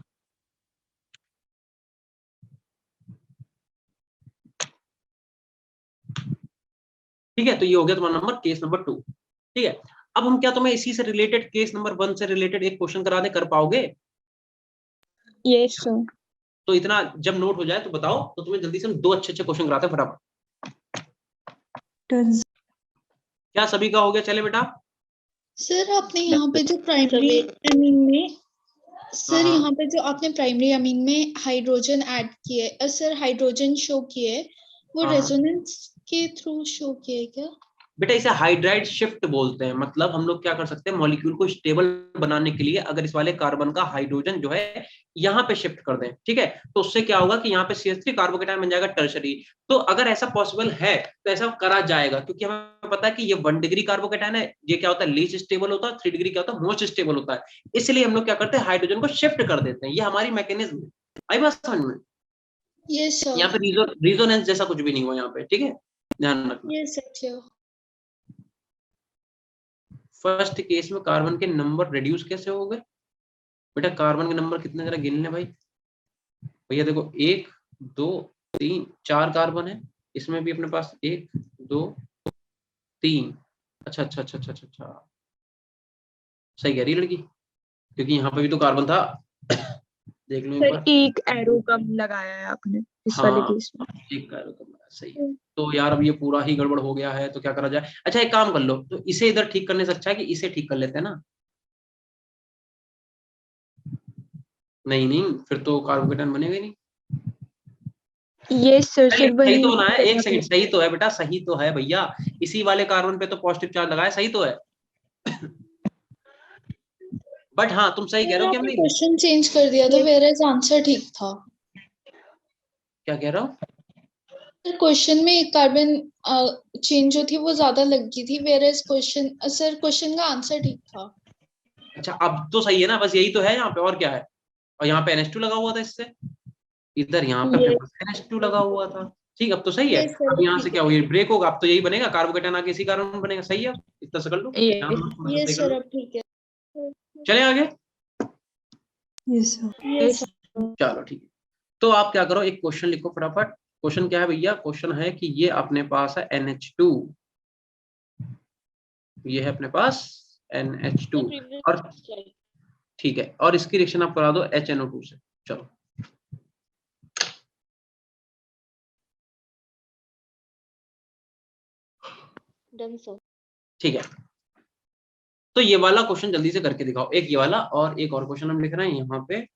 ठीक है, तो ये हो गया तुम्हारा नंबर, केस नंबर 2। ठीक है, अब हम क्या तुम्हें इसी से रिलेटेड केस नंबर 1 से रिलेटेड एक क्वेश्चन करा दे, कर पाओगे? Yes, sir. तो इतना जब नोट हो जाए तो बताओ, तो तुम्हें जल्दी से हम 2 अच्छे अच्छे क्वेश्चन कराते हैं फटाफट। Done. क्या सभी का हो गया? चले बेटा। सर आपने यहाँ पे जो प्राइमरी अमीन में सर हाँ। यहाँ पे जो आपने प्राइमरी अमीन में हाइड्रोजन ऐड किए सर, हाइड्रोजन शो किए, वो हाँ। रेजोनेंस के थ्रू शो किए क्या? बेटा इसे हाइड्राइड शिफ्ट बोलते हैं। मतलब हम लोग क्या कर सकते हैं, मॉलिक्यूल को स्टेबल बनाने के लिए अगर इस वाले कार्बन का हाइड्रोजन जो है यहाँ पे शिफ्ट कर दें, ठीक है, तो उससे क्या होगा कि यहाँ पे CH3 कार्बोकेटाइन बन जाएगा टर्शरी। तो अगर ऐसा पॉसिबल है तो ऐसा करा जाएगा, क्योंकि हमें पता है कि ये 1 डिग्री कार्बोकेटाइन है, ये क्या होता है, लीस्ट स्टेबल होता है, 3 डिग्री क्या होता है, मोस्ट स्टेबल होता है। इसलिए हम लोग क्या करते हैं, हाइड्रोजन को शिफ्ट कर देते हैं, ये हमारी मैकेनिज्म है। आई बात समझ में? Yes sir. यहाँ पे रिजोनेंस जैसा कुछ भी नहीं हुआ यहाँ पे, ठीक है, ध्यान रखना। Yes sir. फर्स्ट केस में कार्बन के नंबर रिड्यूस कैसे हो गए? बेटा कार्बन के नंबर कितने जरा गिन ले भाई। भैया देखो 1 2 3 4 कार्बन है, इसमें भी अपने पास 1 2 3। अच्छा अच्छा अच्छा अच्छा अच्छा, सही कह रही लड़की, क्योंकि यहाँ पे भी तो कार्बन था। देख लो एक सर बार। एक एरो कम लगाया है आपने इस वाले हाँ, केस में। एक कार्बन कम है, सही है। तो यार अब ये पूरा ही गड़बड़ हो गया है, तो क्या करा जाए? अच्छा एक काम कर लो, तो इसे इधर ठीक करने से अच्छा है कि इसे ठीक कर लेते हैं ना। नहीं नहीं, फिर तो कार्बोकेटाइन बनेगा ही नहीं। यस सर, सही सर वही तो होना है, एक करना सेकंड, सही तो है बेटा, सही तो है भैया, इसी वाले कार्बन पे तो पॉजिटिव चार्ज लगाया, सही तो है। बट हाँ तुम सही कह रहे हो कि हमने क्वेश्चन चेंज कर दिया था, वेयर एज आंसर ठीक था। क्या कह रहा हूँ, क्वेश्चन में कार्बन चेंज जो थी वो ज्यादा लगी थी, whereas question sir question का आंसर ठीक था। अच्छा अब तो सही है ना, बस यही तो है यहाँ पे, और क्या है। और यहाँ पे NH2 लगा हुआ था इससे, इधर यहाँ पे अपने ये पास NH2 लगा हुआ था। ठीक, अब तो सही है। ये सर अब यहाँ से ठीक क्या है। हुई, ब्रेक होगा, अब तो यही बनेगा, कार्बोकेटाइन आके इसी कारण बनेगा। सही है, इतना से कर लो, ये यहाँ ये सही कर सर लो। अब ठीक है। चले आगे, Yes, sir. ये ये सर चलो ठीक है। तो आप क्या करो, एक क्वेश्चन लिखो फटाफट। क्वेश्चन क्या है भैया, क्वेश्चन है कि ये अपने पास है NH2, ये है अपने पास NH2, और ठीक है, और इसकी रिएक्शन आप करा दो HNO2 से। चलो डन सर। ठीक है, तो ये वाला क्वेश्चन जल्दी से करके दिखाओ, एक ये वाला और एक और क्वेश्चन हम लिख रहे हैं यहाँ पे,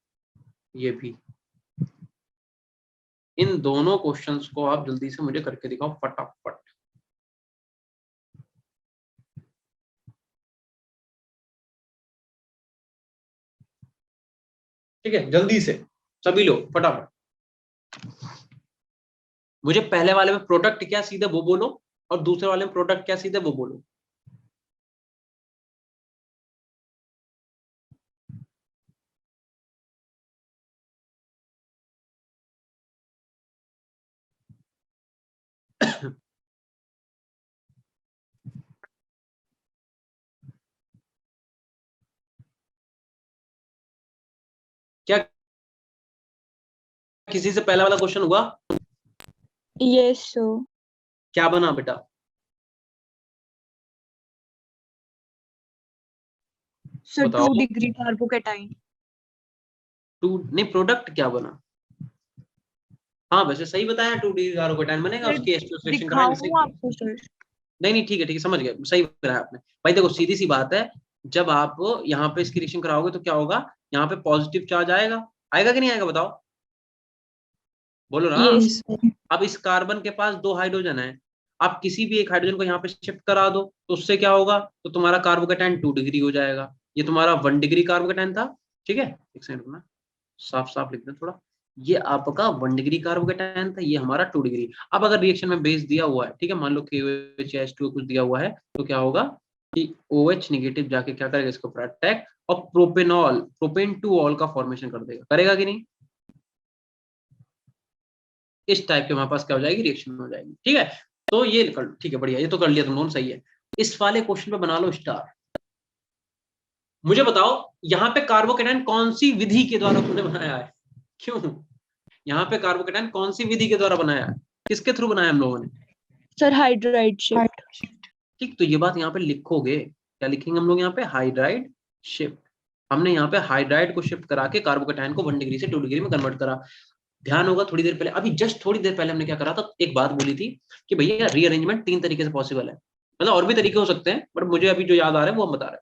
ये भी। इन दोनों क्वेश्चंस को आप जल्दी से मुझे करके दिखाओ फटाफट। ठीक है, जल्दी से सभी लोग फटाफट। मुझे पहले वाले में प्रोडक्ट क्या सीधे वो बोलो, और दूसरे वाले में प्रोडक्ट क्या सीधे वो बोलो। क्या किसी से पहला वाला क्वेश्चन हुआ, यस सर। क्या बना बेटा, सर बताओ। 2 डिग्री कार्बोकेटाइन। टू नहीं, प्रोडक्ट क्या बना। हाँ वैसे सही बताया, 2 डिग्री कार्बोकेटाइन बनेगा, सर उसकी H2 सिलेक्शन कराएंगे। सही, दिखाऊं आपको सर? नहीं नहीं ठीक है ठीक है, समझ गए, सही कराया आपने। भाई देखो सीधी सी बात है, जब आप यहाँ पे इसकी रिएक्शन कराओगे तो क्या होगा, यहाँ पे पॉजिटिव चार्ज आएगा, आएगा कि नहीं आएगा बताओ, बोलो ना। Yes Yes, sir. अब इस कार्बन के पास 2 हाइड्रोजन है, आप किसी भी एक हाइड्रोजन को यहाँ पे शिफ्ट करा दो तो उससे क्या होगा, तो तुम्हारा कार्बोकेटाइन 2 डिग्री हो जाएगा। ये तुम्हारा 1 डिग्री कार्बोकेटाइन था, ठीक है, एक सेकंड रुकना, साफ साफ लिख दे थोड़ा। ये आपका 1 डिग्री कार्बोकेटाइन था, ये हमारा 2 डिग्री। अब अगर रिएक्शन में बेस दिया हुआ है, ठीक है, मान लो KOH या H2O कुछ दिया हुआ है, तो क्या होगा कि OH निगेटिव जाके क्या करेगा, इसको अटैक, और प्रोपेनॉल, प्रोपेन टू ऑल का फॉर्मेशन कर देगा, करेगा कि नहीं। इस टाइप के हमारे पास क्या हो जाएगी, रिएक्शन हो जाएगी। ठीक है, तो ये कर, ठीक है बढ़िया, ये तो कर लिया तुम लोगों ने, सही है। इस वाले क्वेश्चन पे बना लो स्टार। मुझे बताओ यहाँ पे कार्बोकेटाइन कौन सी विधि के द्वारा तुमने बनाया है, क्यों यहाँ पे कार्बोकेटाइन कौन सी विधि के द्वारा बनाया है, किसके थ्रू बनाया हम लोगों ने। Sir hydride shift. shift. ठीक, तो ये बात यहाँ पे लिखोगे, क्या लिखेंगे हम लोग यहाँ पे, हाइड्राइड शिफ्ट। हमने यहाँ पे हाइड्राइड को शिफ्ट करा के कार्बोकेटाइन को 1 डिग्री से 2 डिग्री में कन्वर्ट करा। ध्यान होगा थोड़ी देर पहले, अभी जस्ट थोड़ी देर पहले हमने क्या करा था, एक बात बोली थी कि भैया रीअरेंजमेंट 3 तरीके से पॉसिबल है, मतलब और भी तरीके हो सकते हैं, बट मुझे अभी जो याद आ रहा है वो हम बता रहे हैं।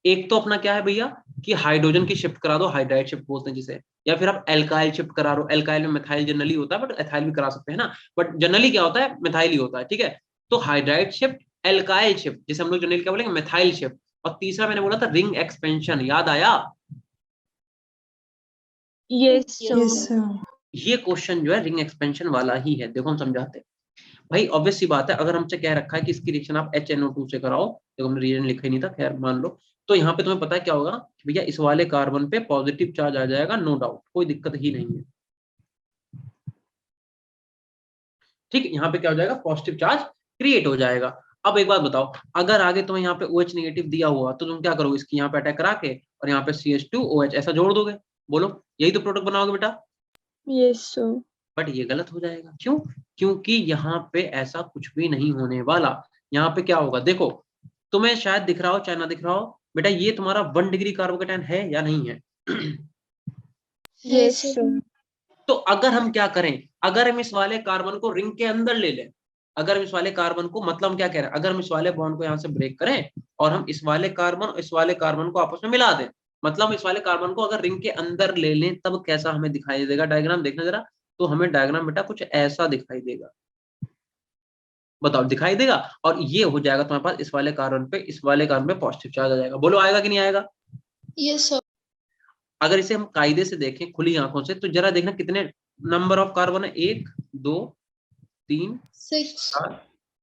एक तो अपना क्या है भैया कि हाइड्रोजन की शिफ्ट करा दो, हाइड्राइड शिफ्ट बोलते हैं जिसे, या फिर आप एल्काइल शिफ्ट करा दो। एल्काइल में मिथाइल जनरली होता है, बट एथाइल भी करा सकते हैं ना, बट जनरली क्या होता है, मिथाइल ही होता है। ठीक है, तो हाइड्राइड शिफ्ट, एल्काइल शिफ्ट, जिसे हम लोग जनरली क्या बोलेंगे, मिथाइल शिफ्ट। और तीसरा मैंने बोला था रिंग एक्सपेंशन, याद आया। Yes Yes, sir. sir. ये क्वेश्चन जो है रिंग एक्सपेंशन वाला ही है, देखो हम समझाते हैं। भाई ऑब्वियस सी बात है, अगर हमसे कह रखा है कि इसकी रिएक्शन आप HNO2 से कराओ, देखो हमने रीजन लिखा ही नहीं था, खैर मान लो, तो यहाँ पे तुम्हें पता है क्या होगा कि भैया इस वाले कार्बन पे पॉजिटिव चार्ज आ जाएगा, नो डाउट, कोई दिक्कत ही नहीं है। ठीक है, यहाँ पे क्या हो जाएगा, पॉजिटिव चार्ज क्रिएट हो जाएगा। अब एक बात बताओ, अगर आगे तुम्हें यहाँ पे OH नेगेटिव दिया हुआ तो तुम क्या करोगे, इसकी यहाँ पे अटैक करा के और यहाँ पे CH2OH ऐसा जोड़ दोगे, बोलो यही तो प्रोडक्ट बनाओगे बेटा। Yes sir. बट ये गलत हो जाएगा, क्यों, क्योंकि यहाँ पे ऐसा कुछ भी नहीं होने वाला। यहाँ पे क्या होगा, देखो तुम्हें शायद दिख रहा हो चाहे ना दिख रहा हो, बेटा ये तुम्हारा 1 डिग्री कार्बोकेटाइन है या नहीं है। Yes sir. तो अगर हम क्या करें, अगर हम इस वाले कार्बन को रिंग के अंदर ले लें, अगर हम इस वाले कार्बन को, मतलब हम क्या कह रहे हैं, अगर हम इस वाले बॉन्ड को यहाँ से ब्रेक करें और हम इस वाले कार्बन को आपस में मिला दें, मतलब हम इस वाले कार्बन को अगर रिंग के अंदर ले लें, तब कैसा हमें दिखाई देगा, डायग्राम देखना जरा। तो हमें डायग्राम बेटा कुछ ऐसा दिखाई देगा, बताओ दिखाई देगा, और ये हो जाएगा तुम्हारे पास इस वाले कार्बन पे पॉजिटिव चार्ज आ जाएगा, बोलो आएगा कि नहीं आएगा। Yes, sir. अगर इसे हम कायदे से देखें खुली आंखों से तो जरा देखना कितने नंबर ऑफ कार्बन है, 1 2 3 6. 4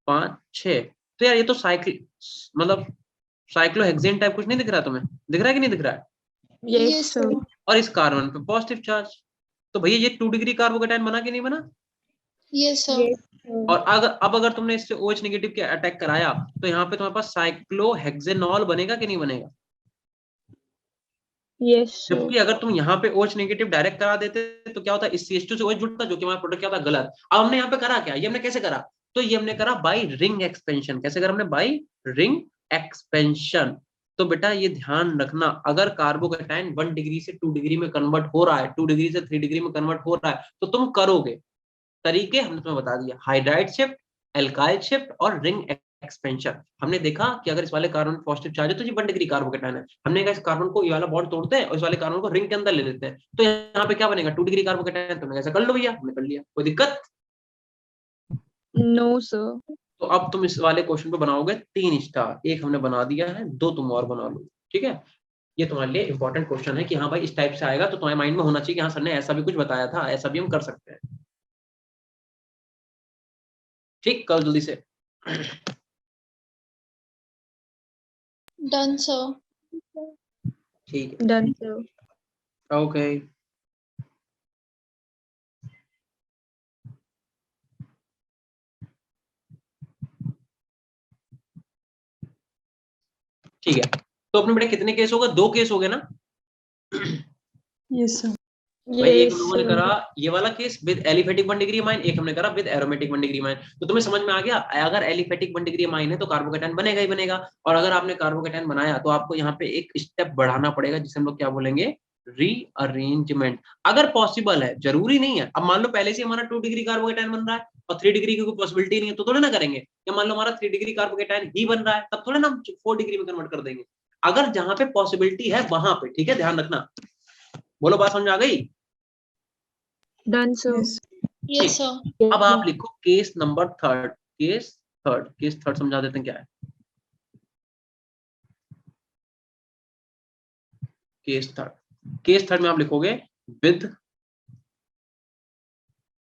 5 6। तो यार ये तो साइकिल मतलब साइक्लोहेक्सेन टाइप कुछ नहीं दिख रहा तुम्हें? दिख रहा है कि नहीं दिख रहा है? Yes, Yes, sir. sir. और इस कार्बन पे पॉजिटिव चार्ज, तो भैया ये 2 डिग्री कार्बोकेटायन बना कि नहीं बना? Yes, sir. Yes, sir. और अगर तुमने इससे OH नेगेटिव के अटैक कराया तो यहाँ पे तुम्हारे पास साइक्लोहेक्सेनॉल बनेगा कि नहीं बनेगा? Yes, sir. जबकि अगर तुम यहाँ पे OH नेगेटिव डायरेक्ट करा देते तो क्या होता है, इस CH2 से OH जुड़ता, जो कि हमारा प्रोडक्ट क्या होता, गलत। अब हमने यहाँ पे करा क्या, ये हमने कैसे करा, तो ये हमने करा बाय रिंग एक्सपेंशन। कैसे करा हमने? Bye ring expansion. तो बेटा ये ध्यान रखना, अगर कार्बोकेटायन 1 डिग्री से 2 डिग्री में कन्वर्ट हो रहा है, 2 डिग्री से 3 डिग्री में कन्वर्ट हो रहा है, तो तुम करोगे। तरीके हमने तुम्हें बता दिया, हाइड्राइड शिफ्ट, एल्काइल शिफ्ट और रिंग एक्सपेंशन। हमने देखा कि अगर इस वाले कार्बन पॉजिटिव चार्ज है तो ये 1 डिग्री कार्बोकेटायन है, हमने कहा इस कार्बन को, ये वाला बॉन्ड तोड़ते हैं और इस वाले कार्बन को रिंग के अंदर ले लेते हैं, तो यहाँ पे क्या बनेगा, 2 डिग्री कार्बोकेटायन। तुमने ऐसा कर लो भैया, हमने कर लिया, कोई दिक्कत? No, sir. तो अब तुम इस वाले क्वेश्चन पे बनाओगे 3 स्टार, एक हमने बना दिया है, 2 तुम और बना लो, ठीक है। ये तुम्हारे लिए इंपॉर्टेंट क्वेश्चन है कि हाँ भाई इस टाइप से आएगा तो तुम्हारे माइंड में होना चाहिए कि हाँ सर ने ऐसा भी कुछ बताया था, ऐसा भी हम कर सकते हैं। ठीक, कल जल्दी से। Done, sir. ठीक है, Done, sir. ओके। ठीक है, तो अपने बेटे कितने केस हो गए? 2 केस हो गए ना? Yes, sir. भाई एक Yes, हम लोगों ने sir. करा ये वाला case with aliphatic 1 degree amine, एक हमने करा विद एरोमेटिक 1 डिग्री अमाइन। तो तुम्हें समझ में आ गया, अगर एलिफेटिक 1 डिग्री अमाइन है तो कार्बोकेटायन बनेगा ही बनेगा, और अगर आपने कार्बोकेटायन बनाया तो आपको यहाँ पे एक स्टेप बढ़ाना पड़ेगा, जिसे हम लोग क्या बोलेंगे, रीअरेंजमेंट। अगर पॉसिबल है, जरूरी नहीं है। अब मान लो पहले से हमारा 2 डिग्री कार्बोकेटायन बन रहा है और 3 डिग्री की कोई पॉसिबिलिटी नहीं है, तो थोड़ा ना करेंगे। या मान लो हमारा 3 डिग्री कार्बोकेटायन ही बन रहा है, तब थोड़ा ना हम 4 डिग्री में कन्वर्ट कर देंगे। अगर जहां पे पॉसिबिलिटी है वहां पे, ठीक है, ध्यान रखना। बोलो, बात समझ आ गई? Done, sir. Yes. Yes, sir. अब आप लिखो केस नंबर 3, केस थर्ड समझा देते हैं क्या है। केस थर्ड में आप लिखोगे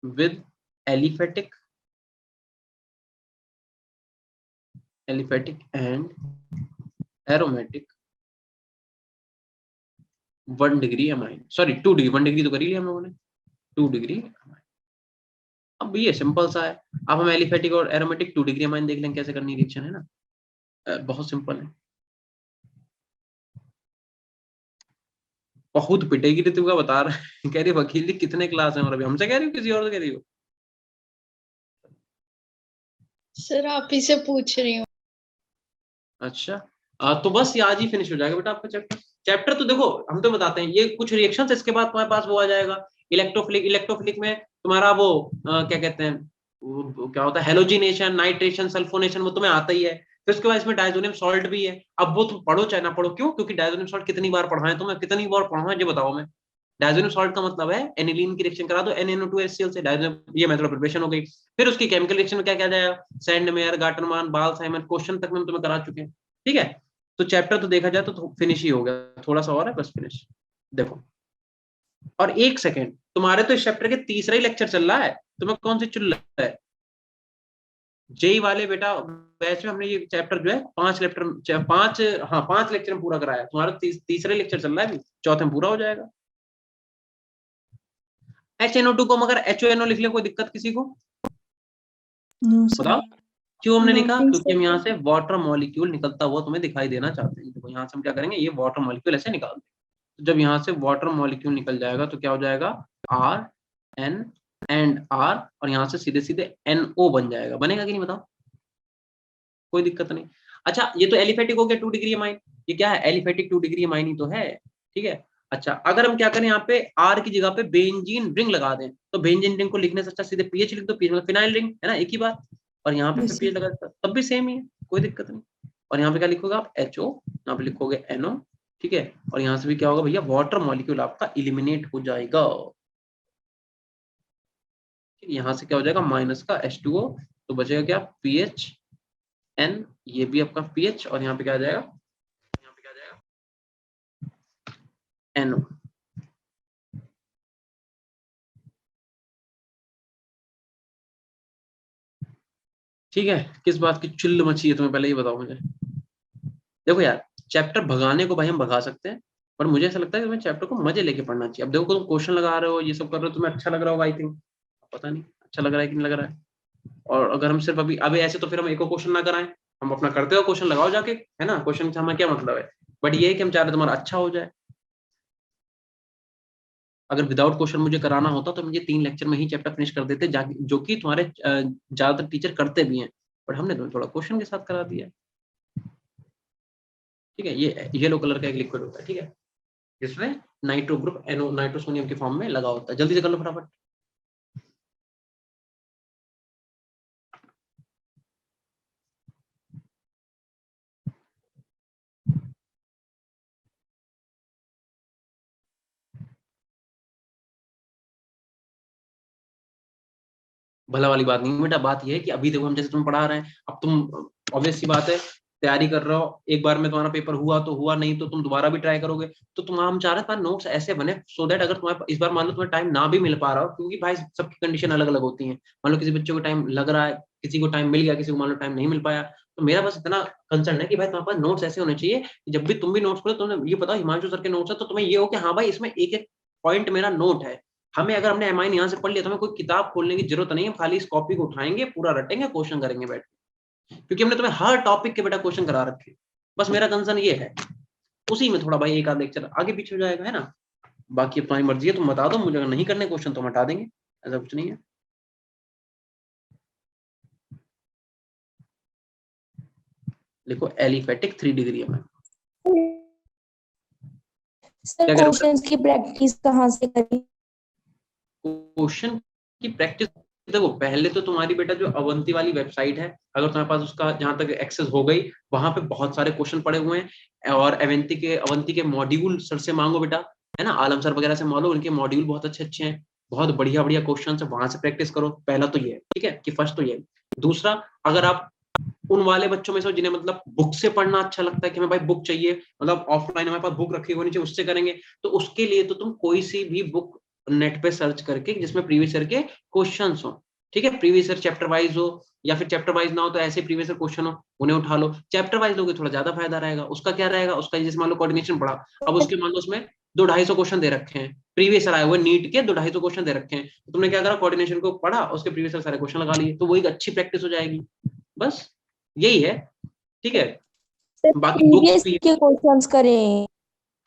with aliphatic and aromatic 1 degree amine, sorry 2 degree, 1 degree तो कर ही लिया हम लोगों ने, 2 डिग्री अमाइन। अब ये सिंपल सा है। अब हम एलिफेटिक और एरोमेटिक 2 डिग्री अमाइन देख लेंगे कैसे करनी रिएक्शन, है ना, बहुत सिंपल है। बहुत पिटेगी ऋतु का बता रहा है, कह रही वकील जी कितने क्लास है, और अभी हमसे कह रही हो किसी और से कह रही हो? सर आप ही से पूछ रही हूँ। अच्छा, तो बस ये आज ही फिनिश हो जाएगा बेटा आपका चैप्टर। तो देखो हम तो बताते हैं, ये कुछ रिएक्शंस, इसके बाद तुम्हारे पास वो आ जाएगा इलेक्ट्रोफिलिक में तुम्हारा वो क्या कहते हैं, वो क्या होता है, हेलोजिनेशन, नाइट्रेशन, सल्फोनेशन, वो तुम्हें आता ही है। फिर उसके बाद इसमें डायजोनियम सॉल्ट भी है। अब वो तुम पढ़ो चाहे ना पढ़ो, क्यों? क्योंकि डायजोनियम सॉल्ट कितनी बार पढ़ाएं तुम्हें, कितनी बार पढ़ाएं ये बताओ। मैं डायजोनियम सॉल्ट का मतलब है एनिलीन की रिएक्शन करा दो NaNO2HCl से, डायजोनियम, ये मेथड ऑफ प्रिपरेशन हो गई। फिर उसकी केमिकल रिएक्शन में क्या क्या जाएगा, सैंडमेयर, गाटरमान, बाल साइमन, क्वेश्चन तक में तुम्हें करा चुके हैं, ठीक है। तो चैप्टर तो देखा जाए तो फिनिश ही हो गया, थोड़ा सा और है बस फिनिश। देखो, और 1 सेकेंड, तुम्हारे तो इस चैप्टर के तीसरा ही लेक्चर चल रहा है, तुम्हें कौन सी चुल रहा है? जेई वाले बेटा बैच में हमने ये चैप्टर जो है 5 लेक्चर में पूरा कराया। तुम्हारा तीसरा लेक्चर चल रहा है, चौथे में पूरा हो जाएगा। HNO2 को हम अगर HONO लिख ले, कोई दिक्कत किसी को? No, sir. बताओ क्यों हमने No, लिखा? sir. क्योंकि हम यहाँ से वाटर मॉलिक्यूल निकलता हुआ तुम्हें दिखाई देना चाहते हैं। देखो यहाँ से हम क्या करेंगे, ये वाटर मॉलिक्यूल ऐसे निकाल देंगे। तो जब यहाँ से वाटर मॉलिक्यूल निकल जाएगा तो क्या हो जाएगा, RN एंड R, और यहाँ से सीधे सीधे NO बन जाएगा। बनेगा कि नहीं बताओ? कोई दिक्कत नहीं। अच्छा, ये तो एलिफेटिक हो गया 2 डिग्री अमाइन। ये क्या है, एलिफेटिक 2 डिग्री अमाइन ही तो है, ठीक है। अच्छा, अगर हम क्या करें, यहाँ पे R की जगह पे बेंजीन रिंग लगा दें, तो बेंजीन रिंग को लिखने से अच्छा सीधे PH लिख दो, PH मतलब फिनाइल रिंग, है ना, एक ही बात। और यहाँ पे Yes, PH लगा देता, तब भी सेम ही है, कोई दिक्कत नहीं। और यहाँ पे क्या लिखोगे आप, HO, यहाँ पे लिखोगे NO, ठीक है। और यहाँ से भी क्या होगा भैया, वाटर मॉलिक्यूल आपका इलिमिनेट हो जाएगा। यहाँ से क्या हो जाएगा, माइनस का H2O, तो बचेगा क्या, PHN, ये भी आपका PH, और यहाँ पे क्या आ जाएगा, यहाँ पे क्या आ जाएगा, NO। ठीक है, किस बात की चिल्ल मची है तुम्हें पहले ये बताओ मुझे। देखो यार, चैप्टर भगाने को भाई हम भगा सकते हैं, पर मुझे ऐसा लगता है कि तुम्हें चैप्टर को मजे लेके पढ़ना चाहिए। अब देखो तुम क्वेश्चन लगा रहे हो, ये सब कर रहे हो, तुम्हें अच्छा लग रहा होगा आई थिंक, पता नहीं अच्छा लग रहा है कि नहीं लग रहा है। और अगर हम सिर्फ अभी अभी ऐसे तो फिर हम एक क्वेश्चन ना कराएं, हम अपना करते हो क्वेश्चन लगाओ जाके, है ना, क्वेश्चन से हमें क्या मतलब है। बट ये है कि हम चाह रहे तुम्हारा अच्छा हो जाए। अगर विदाउट क्वेश्चन मुझे कराना होता तो मुझे 3 लेक्चर में ही चैप्टर फिनिश कर देते, जो कि तुम्हारे ज्यादातर टीचर करते भी हैं, बट हमने तुम्हें थोड़ा क्वेश्चन के साथ करा दिया। ठीक है, ये येलो कलर का एक लिक्विड होता है, ठीक है, जिसमें नाइट्रो ग्रुप नाइट्रोसोनियम के फॉर्म में लगा होता है। जल्दी से कर लो फटाफट। भला वाली बात नहीं बेटा, बात यह है कि अभी देखो हम जैसे तुम पढ़ा रहे हैं, अब तुम ऑब्वियस सी बात है तैयारी कर रहे हो, एक बार में तुम्हारा पेपर हुआ तो हुआ, नहीं तो तुम दोबारा भी ट्राई करोगे। तो तुम हम चाह रहे हैं नोट्स ऐसे बने सो दैट अगर तुम्हारे इस बार मान लो तुम्हें टाइम ना भी मिल पा रहा हो, क्योंकि भाई सबकी कंडीशन अलग अलग होती है। मान लो किसी बच्चे को टाइम लग रहा है, किसी को टाइम मिल गया, किसी को मान लो टाइम नहीं मिल पाया। तो मेरा बस इतना कंसर्न है कि भाई तुम्हारे पास नोट्स ऐसे होने चाहिए कि जब भी तुम भी नोट्स पढ़ो तुम्हें ये पता हिमांशु सर के नोट्स है, तो तुम्हें ये हो कि हाँ भाई इसमें एक एक पॉइंट मेरा नोट है। हमें अगर हमने एमाइन यहाँ से पढ़ लिया तो हमें कोई किताब खोलने की जरूरत नहीं है, खाली इस कॉपी को उठाएंगे, पूरा रटेंगे, क्वेश्चन करेंगे बैठ के, क्योंकि हमने तुम्हें हर टॉपिक के बेटा क्वेश्चन करा रखे। बस मेरा कंसर्न ये है, उसी में थोड़ा भाई एक आध लेक्चर आगे पीछे हो जाएगा, है ना। बाकी अब तुम्हारी मर्जी है, तुम बता दो मुझे, अगर नहीं करने क्वेश्चन तो हम हटा देंगे, ऐसा कुछ नहीं है। देखो एलिफेटिक 3 डिग्री में सर क्वेश्चंस की प्रैक्टिस कहाँ से करें? क्वेश्चन की प्रैक्टिस देखो, पहले तो तुम्हारी बेटा जो अवंती वाली वेबसाइट है, अगर तुम्हारे पास उसका जहां तक एक्सेस हो गई, वहां पे बहुत सारे क्वेश्चन पड़े हुए हैं। और अवंती के मॉड्यूल सर से मांगो बेटा, है ना, आलम सर वगैरह से मांगो, उनके मॉड्यूल बहुत अच्छे अच्छे हैं, बहुत बढ़िया बढ़िया क्वेश्चन है, वहां से प्रैक्टिस करो। पहला तो ये है, ठीक है, कि फर्स्ट तो ये। दूसरा, अगर आप उन वाले बच्चों में से जिन्हें मतलब बुक से पढ़ना अच्छा लगता है कि हमें भाई बुक चाहिए, मतलब ऑफलाइन हमारे पास बुक रखी होनी चाहिए, उससे करेंगे, तो उसके लिए तो तुम कोई सी भी बुक नेट पे सर्च करके जिसमें प्रीवियस ईयर के क्वेश्चंस हो, ठीक है, प्रीवियस ईयर चैप्टर वाइज हो, या फिर चैप्टर वाइज ना हो तो ऐसे प्रीवियस ईयर क्वेश्चन हो, उन्हें उठा लो। चैप्टर वाइज लोगे थोड़ा ज्यादा फायदा रहेगा। उसका क्या रहेगा, उसका जैसे मान लो कोऑर्डिनेशन पढ़ा, अब उसके मान लो उसमें 200-250 क्वेश्चन दे रखे हैं, प्रीवियस ईयर आए हुए नीट के 200-250 क्वेश्चन दे रखे हैं, तो तुमने क्या करा, कोऑर्डिनेशन को पढ़ा, उसके प्रीवियस ईयर सारे क्वेश्चन लगा लिए, तो वो एक अच्छी प्रैक्टिस हो जाएगी। बस यही है, ठीक है। बाकी बुक्स प्रीवियस भी, के क्वेश्चंस करें।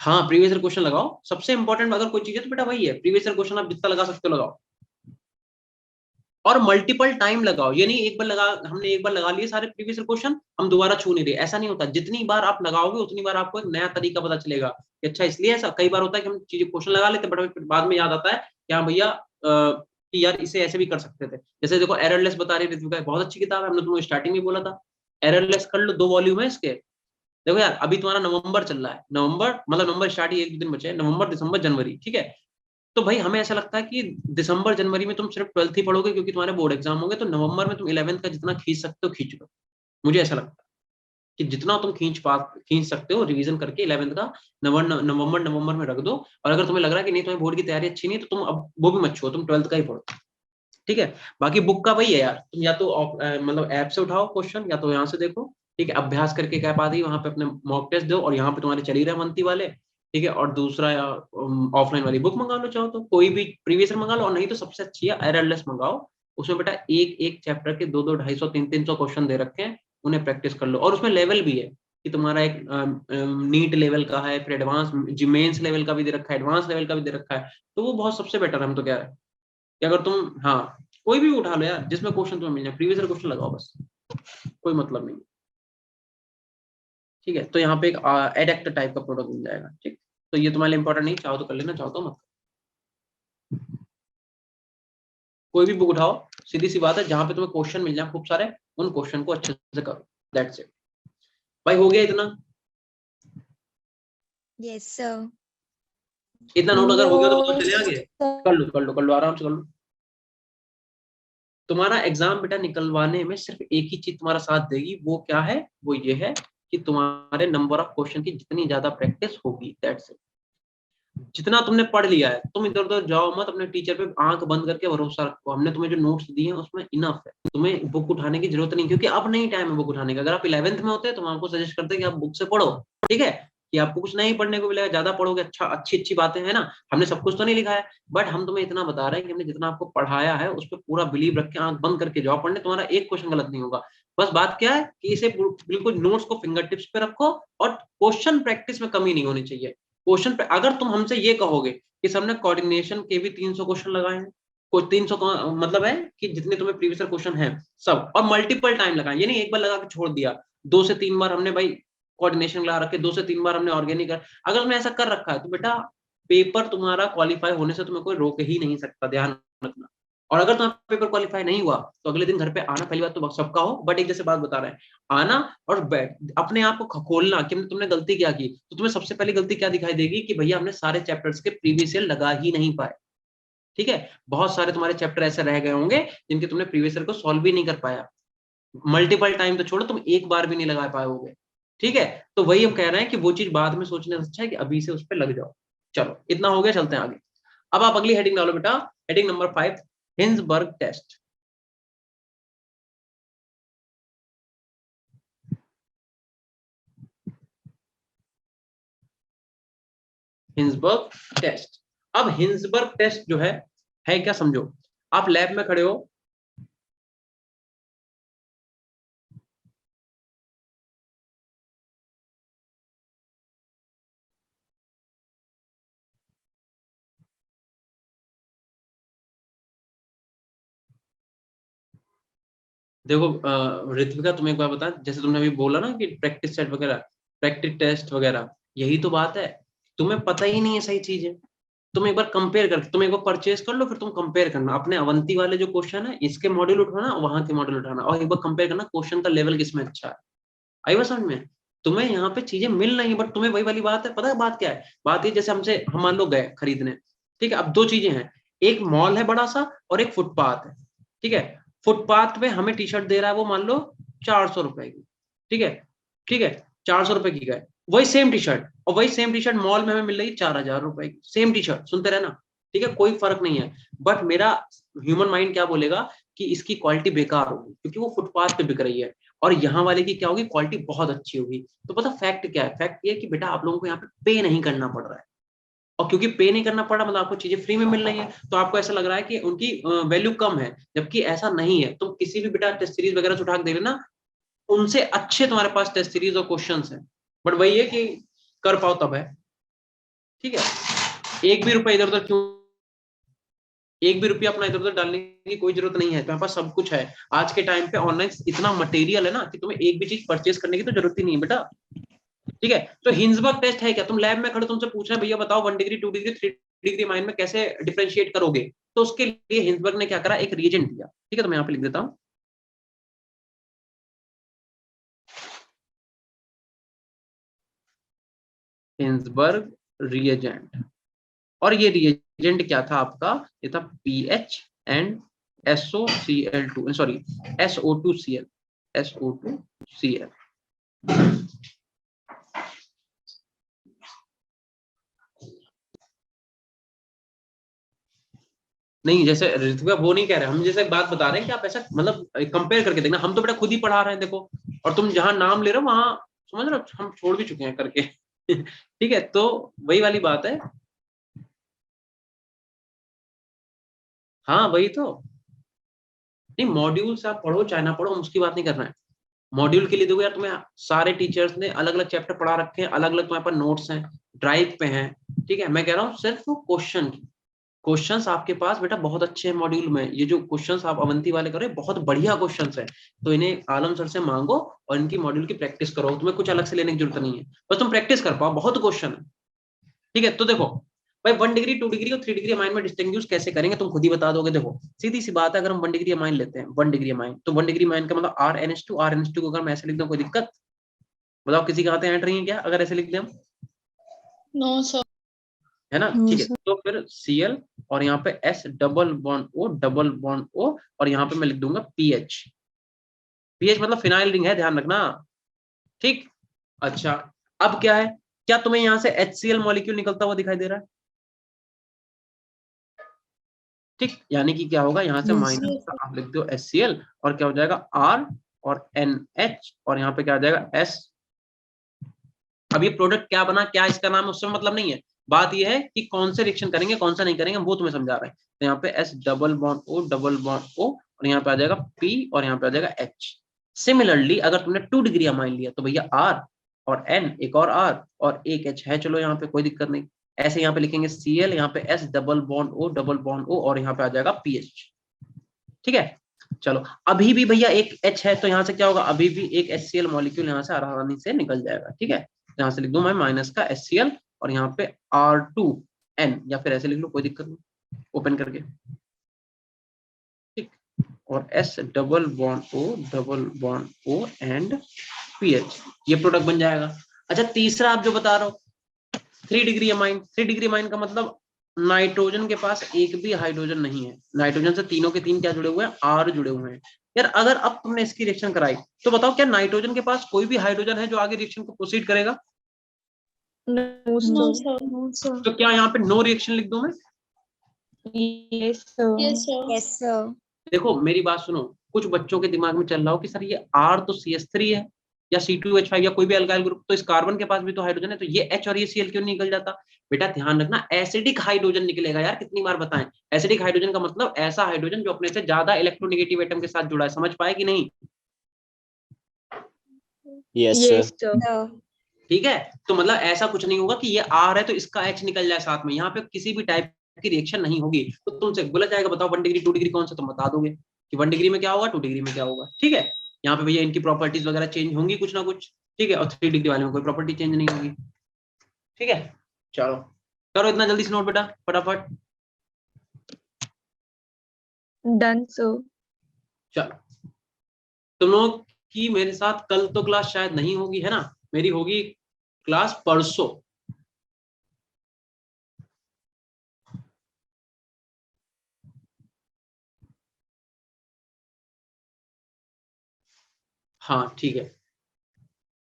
हाँ प्रीवियस ईयर क्वेश्चन लगाओ, सबसे इंपॉर्टेंट अगर कोई चीज है तो बेटा वही है, प्रीवियस ईयर क्वेश्चन आप जितना लगा सकते हो लगाओ, और मल्टीपल टाइम लगाओ। ये नहीं एक बार लगा, हमने एक बार लगा लिए सारे प्रीवियस ईयर क्वेश्चन, हम दोबारा छू नहीं रहे, ऐसा नहीं होता। जितनी बार आप लगाओगे उतनी बार आपको एक नया तरीका पता चलेगा कि अच्छा इसलिए ऐसा। कई बार होता है कि हम चीजें क्वेश्चन लगा लेते हैं बट बाद में याद आता है कि हाँ भैया कि यार इसे ऐसे भी कर सकते थे। जैसे देखो एररलेस बता रही रित्विका, बहुत अच्छी किताब है, हमने तुम्हें स्टार्टिंग में बोला था एररलेस कर लो, 2 वॉल्यूम है इसके। देखो यार अभी तुम्हारा नवंबर चल रहा है, नवंबर मतलब नवंबर स्टार्ट ही 1 दिन बचे हैं, नवंबर दिसंबर जनवरी, ठीक है। तो भाई हमें ऐसा लगता है कि दिसंबर जनवरी में तुम सिर्फ 12th ही पढ़ोगे क्योंकि तुम्हारे बोर्ड एग्जाम होंगे, तो नवंबर में तुम 11th का जितना खींच सकते हो खींच लो। मुझे ऐसा लगता है कि जितना तुम खींच सकते हो रिवीजन करके 11th का नवंबर में रख दो। और अगर तुम्हें लग रहा है कि नहीं तुम्हें बोर्ड की तैयारी अच्छी नहीं, तो तुम अब वो भी मत छो, तुम 12th का ही पढ़ो, ठीक है। बाकी बुक का वही है यार, तुम या तो मतलब ऐप से उठाओ क्वेश्चन, या तो यहाँ से देखो, ठीक है। अभ्यास करके क्या पाती है वहां पे अपने मॉक टेस्ट दो, और यहाँ पे तुम्हारे चल ही रहे मंथली वाले, ठीक है। और दूसरा या ऑफलाइन वाली बुक मंगा लो, चाहो तो कोई भी प्रीवियस मंगा लो, और नहीं तो सबसे अच्छी है एररलेस मंगाओ। उसमें बेटा एक एक चैप्टर के 200, 250, 300 क्वेश्चन दे रखे हैं, उन्हें प्रैक्टिस कर लो। और उसमें लेवल भी है कि तुम्हारा एक नीट लेवल का है, फिर एडवांस मेंस लेवल का भी दे रखा है, एडवांस लेवल का भी दे रखा है, तो वो बहुत सबसे बेटर है। हम तो क्या है कि अगर तुम, हाँ कोई भी उठा लो यार जिसमें क्वेश्चन तुम्हें मिल जाए, प्रीवियस ईयर क्वेश्चन लगाओ बस, कोई मतलब नहीं, ठीक है। तो यहाँ पे एक एडेक्ट टाइप का प्रोडक्ट मिल जाएगा, ठीक। तो ये तुम्हारे लिए इंपॉर्टेंट नहीं, चाहो तो कर लेना, चाहो तो मत। कोई भी बुक उठाओ, सीधी सी बात है, जहां पे तुम्हें क्वेश्चन मिल जाए खूब सारे, उन क्वेश्चन को अच्छे से करो, दैट्स इट। भाई हो गया इतना? Yes, sir. इतना नोट अगर हो गया तो बताओ चले आगे। सर कर लो आराम से कर लो। तुम्हारा एग्जाम बेटा निकलवाने में सिर्फ एक ही चीज तुम्हारा साथ देगी, वो क्या है, वो ये है कि तुम्हारे नंबर ऑफ क्वेश्चन की जितनी ज्यादा प्रैक्टिस होगी, दैट्स इट। जितना तुमने पढ़ लिया है तुम इधर उधर जाओ मत, अपने टीचर पे आंख बंद करके भरोसा रखो। हमने तुम्हें जो नोट्स दिए हैं उसमें इनफ है, तुम्हें बुक उठाने की जरूरत नहीं, क्योंकि अब नहीं टाइम है बुक उठाने का। अगर आप 11th में होते तो हम आपको सजेस्ट करते कि आप बुक से पढ़ो, ठीक है, कि आपको कुछ नहीं पढ़ने को मिलेगा, ज्यादा पढ़ोगे अच्छा, अच्छी अच्छी बातें है ना। हमने सब कुछ तो नहीं लिखा है, बट हम तुम्हें इतना बता रहे हैं कि हमने जितना आपको पढ़ाया है उस पर पूरा बिलीव रख के आंख बंद करके जाओ पढ़ने, तुम्हारा एक क्वेश्चन गलत नहीं होगा। बस बात क्या है कि इसे बिल्कुल नोट्स को फिंगर टिप्स पे रखो, और क्वेश्चन प्रैक्टिस में कमी नहीं होनी चाहिए। क्वेश्चन पे अगर तुम हमसे ये कहोगे कि सर ने कोऑर्डिनेशन के भी 300 क्वेश्चन लगाए हैं, कुछ 300 का मतलब है कि जितने तुम्हें प्रीवियस क्वेश्चन है सब, और मल्टीपल टाइम लगाए, ये नहीं एक बार लगा के छोड़ दिया, 2 से 3 बार हमने भाई कोऑर्डिनेशन लगा रखे, 2 से 3 बार हमने ऑर्गेनिक अगर तुमने ऐसा कर रखा है तो बेटा पेपर तुम्हारा क्वालिफाई होने से तुम्हें कोई रोक ही नहीं सकता, ध्यान रखना। और अगर तुम्हारा पेपर क्वालिफाई नहीं हुआ तो अगले दिन घर पे आना, पहली बात तो सबका हो, बट एक जैसे बात बता रहे हैं, आना और अपने आप को खोलना कि तुमने गलती क्या की, तो तुम्हें सबसे पहली गलती क्या दिखाई देगी कि भैया हमने सारे चैप्टर्स के प्रीवियस ईयर लगा ही नहीं पाए, ठीक है। बहुत सारे तुम्हारे चैप्टर ऐसे रह गए होंगे जिनके तुमने प्रीवियस ईयर को सॉल्व ही नहीं कर पाया, मल्टीपल टाइम तो छोड़ो, तुम एक बार भी नहीं लगा पाओगे, ठीक है। तो वही हम कह रहे हैं कि वो चीज बाद में सोचने से अच्छा है कि अभी से उस पर लग जाओ। चलो इतना हो गया, चलते हैं आगे। अब आप अगली हेडिंग डालो बेटा, heading number 5, Hinsberg test. Hinsberg test. अब हिंसबर्ग टेस्ट जो है क्या, समझो आप लैब में खड़े हो, देखो ऋत्विका तुम्हें एक बार बता, जैसे तुमने अभी बोला ना कि प्रैक्टिस सेट वगैरह, प्रैक्टिस टेस्ट वगैरह, यही तो बात है, तुम्हें पता ही नहीं है सही चीज है। तुम एक बार कंपेयर कर, तुम एक बार परचेज कर लो, फिर तुम कंपेयर करना अपने अवंती वाले जो क्वेश्चन है इसके मॉड्यूल उठाना, वहां के मॉड्यूल उठाना, और एक बार कंपेयर करना क्वेश्चन का लेवल किसमें अच्छा है। आई बात समझ में? तुम्हें यहाँ पे चीजें मिल रही है, बट तुम्हें वही वाली बात है, पता है बात क्या है, बात ये जैसे हम मान लो गए खरीदने, ठीक है, अब दो चीजें हैं, एक मॉल है बड़ा सा और एक फुटपाथ है, ठीक है। फुटपाथ पे हमें टी शर्ट दे रहा है वो मान लो 400 रुपए की, ठीक है, ठीक है, 400 रुपए की गए, वही सेम टी शर्ट, और वही सेम टी शर्ट मॉल में हमें मिल रही है 4000 रुपए की, सेम टी शर्ट, सुनते रहना, ठीक है, कोई फर्क नहीं है। बट मेरा ह्यूमन माइंड क्या बोलेगा कि इसकी क्वालिटी बेकार होगी क्योंकि वो फुटपाथ पे बिक रही है, और यहाँ वाले की क्या होगी, क्वालिटी बहुत अच्छी होगी। तो पता फैक्ट क्या है, फैक्ट ये है कि बेटा आप लोगों को यहाँ पे पे नहीं करना पड़ रहा है, और क्योंकि पे नहीं करना पड़ रहा मतलब आपको चीजें फ्री में मिल रही है, तो आपको ऐसा लग रहा है कि उनकी वैल्यू कम है, जबकि ऐसा नहीं है। तुम किसी भी बेटा टेस्ट सीरीज वगैरह से उठा के देख लेना, उनसे अच्छे तुम्हारे पास टेस्ट सीरीज और क्वेश्चन है, बट वही है कि कर पाओ तब है, ठीक है। एक भी रुपया इधर उधर क्यों, एक भी रुपया अपना इधर उधर डालने की कोई जरूरत नहीं है, तुम्हारे पास सब कुछ है। आज के टाइम पे ऑनलाइन इतना मटेरियल है ना कि तुम्हें एक भी चीज परचेज करने की तो जरूरत ही नहीं है बेटा, ठीक है। तो हिंसबर्ग टेस्ट है क्या, तुम लैब में खड़े तुमसे पूछ रहे हैं भैया बताओ 1 डिग्री 2 डिग्री 3 डिग्री माइन में कैसे डिफरेंशिएट करोगे, तो उसके लिए हिंसबर्ग ने क्या करा, एक रिएजेंट दिया, ठीक है, तो मैं यहाँ पे लिख देता हूँ, हिंसबर्ग रिएजेंट। और ये रिएजेंट क्या था आपका, ये था pH and SOCl2, sorry SO2Cl, SO2Cl। नहीं जैसे ऋत्विका वो नहीं कह रहे, हम जैसे एक बात बता रहे हैं कि आप ऐसा मतलब कंपेयर करके देखना, हम तो बेटा खुद ही पढ़ा रहे हैं देखो, और तुम जहां नाम ले रहे हो वहां समझ रहे हो हम छोड़ भी चुके हैं करके ठीक है, तो वही वाली बात है, हाँ वही तो। नहीं मॉड्यूल से आप पढ़ो चाहे ना पढ़ो, हम उसकी बात नहीं कर रहे हैं, मॉड्यूल के लिए देखो यार, तुम्हें सारे टीचर्स ने अलग अलग चैप्टर पढ़ा रखे हैं, अलग अलग तुम्हारे पास नोट्स हैं, ड्राइव पे हैं, ठीक है। मैं कह रहा हूँ सिर्फ क्वेश्चन की, क्वेश्चंस आपके पास बेटा बहुत अच्छे हैं मॉड्यूल में, ये जो क्वेश्चंस आप अवंती वाले कर रहे हैं बहुत बढ़िया क्वेश्चंस हैं, तो इन्हें आलम सर से मांगो और इनकी मॉड्यूल की प्रैक्टिस करो, तुम्हें कुछ अलग से लेने की जरूरत नहीं है, बस तुम प्रैक्टिस कर पाओ, बहुत क्वेश्चन है, ठीक है। तो देखो भाई 1 डिग्री 2 डिग्री और 3 डिग्री अमाइन में डिस्टिंग्विश कैसे करेंगे, तुम खुद ही बता दोगे। देखो सीधी सी बात है, अगर हम 1 डिग्री अमाइन लेते हैं, 1 डिग्री अमाइन, तो 1 डिग्री अमाइन का मतलब RNH2 को अगर मैं ऐसे लिख दूं कोई दिक्कत, बताओ किसी के हाथ एंट रही है क्या अगर ऐसे लिख दें हम? No sir. है ना, ठीक है। तो फिर Cl और यहाँ पे S डबल बॉन्ड O और यहाँ पे मैं लिख दूंगा PH, PH मतलब फिनाइल रिंग है, ध्यान रखना, ठीक। अच्छा अब क्या है, क्या तुम्हें यहाँ से HCl मॉलिक्यूल निकलता हुआ दिखाई दे रहा है? ठीक, यानी कि क्या होगा यहाँ से Yes. माइनस का आप लिख दो HCl और क्या हो जाएगा R और NH और यहाँ पे क्या आ जाएगा S। अब ये प्रोडक्ट क्या बना, क्या इसका नाम है, उससे मतलब नहीं है, बात ये है कि कौन से रिएक्शन करेंगे कौन सा नहीं करेंगे वो तुम्हें समझा रहे हैं। तो यहाँ पे S डबल बॉन्ड O और यहाँ पे आ जाएगा P और यहाँ पे आ जाएगा H। सिमिलरली अगर तुमने 2 डिग्री अमाइन लिया तो भैया R और N, एक और R और एक H है, चलो यहाँ पे कोई दिक्कत नहीं। ऐसे यहाँ पे लिखेंगे Cl, यहाँ पे S डबल बॉन्ड O और यहाँ पे आ जाएगा PH। ठीक है, चलो अभी भी भैया एक H है तो यहाँ से क्या होगा, अभी भी एक HCl मॉलिक्यूल यहाँ से आसानी से निकल जाएगा। ठीक है, यहाँ से लिख दूं मैं माइनस का HCl और यहाँ पे R2N या फिर ऐसे लिख लो, कोई दिक्कत नहीं, ओपन करके। ठीक, और S double bond O and PH, ये प्रोडक्ट बन जाएगा। अच्छा तीसरा आप जो बता रहे हो 3 डिग्री अमाइन, 3 डिग्री अमाइन का मतलब नाइट्रोजन के पास एक भी हाइड्रोजन नहीं है, नाइट्रोजन से तीनों के तीन क्या जुड़े हुए हैं, R जुड़े हुए हैं। यार अगर अब तुमने इसकी रिएक्शन कराई तो बताओ क्या नाइट्रोजन के पास कोई भी हाइड्रोजन है जो आगे रिएक्शन को प्रोसीड करेगा? No, No, sir. sir. No, sir. तो क्या यहाँ पे नो रिएक्शन लिख दूं मैं? Yes, sir. Yes, sir. Yes, sir. देखो मेरी बात सुनो, कुछ बच्चों के दिमाग में चल रहा हो कि सर ये R तो CH3 है या C2H5 या कोई भी अल्काइल ग्रुप, तो इस कार्बन के पास भी तो हाइड्रोजन है, तो ये H और ये Cl क्यों निकल जाता? बेटा ध्यान रखना, एसिडिक हाइड्रोजन निकलेगा यार, कितनी बार बताएं। एसिडिक हाइड्रोजन का मतलब ऐसा हाइड्रोजन जो अपने से ज्यादा इलेक्ट्रोनेगेटिव एटम के साथ जुड़ा है, समझ पाए कि नहीं? Yes, Yes, sir. sir. ठीक है, तो मतलब ऐसा कुछ नहीं होगा कि ये R है तो इसका H निकल जाए साथ में, यहाँ पे किसी भी टाइप की रिएक्शन नहीं होगी। तो तुमसे बोला जाएगा बताओ 1 डिग्री 2 डिग्री कौन सा, तुम बता दोगे कि 1 डिग्री में क्या होगा 2 डिग्री में क्या होगा। ठीक है, यहाँ पे भैया इनकी प्रॉपर्टीज वगैरह चेंज होंगी कुछ ना कुछ। ठीक है, और 3 डिग्री वाले में कोई प्रॉपर्टी चेंज नहीं होगी। ठीक है, चलो करो इतना जल्दी से नोट बेटा फटाफट। Done, sir. चलो तुम लोग की मेरे साथ कल तो क्लास शायद नहीं होगी, है ना, मेरी होगी क्लास परसों। हाँ ठीक है,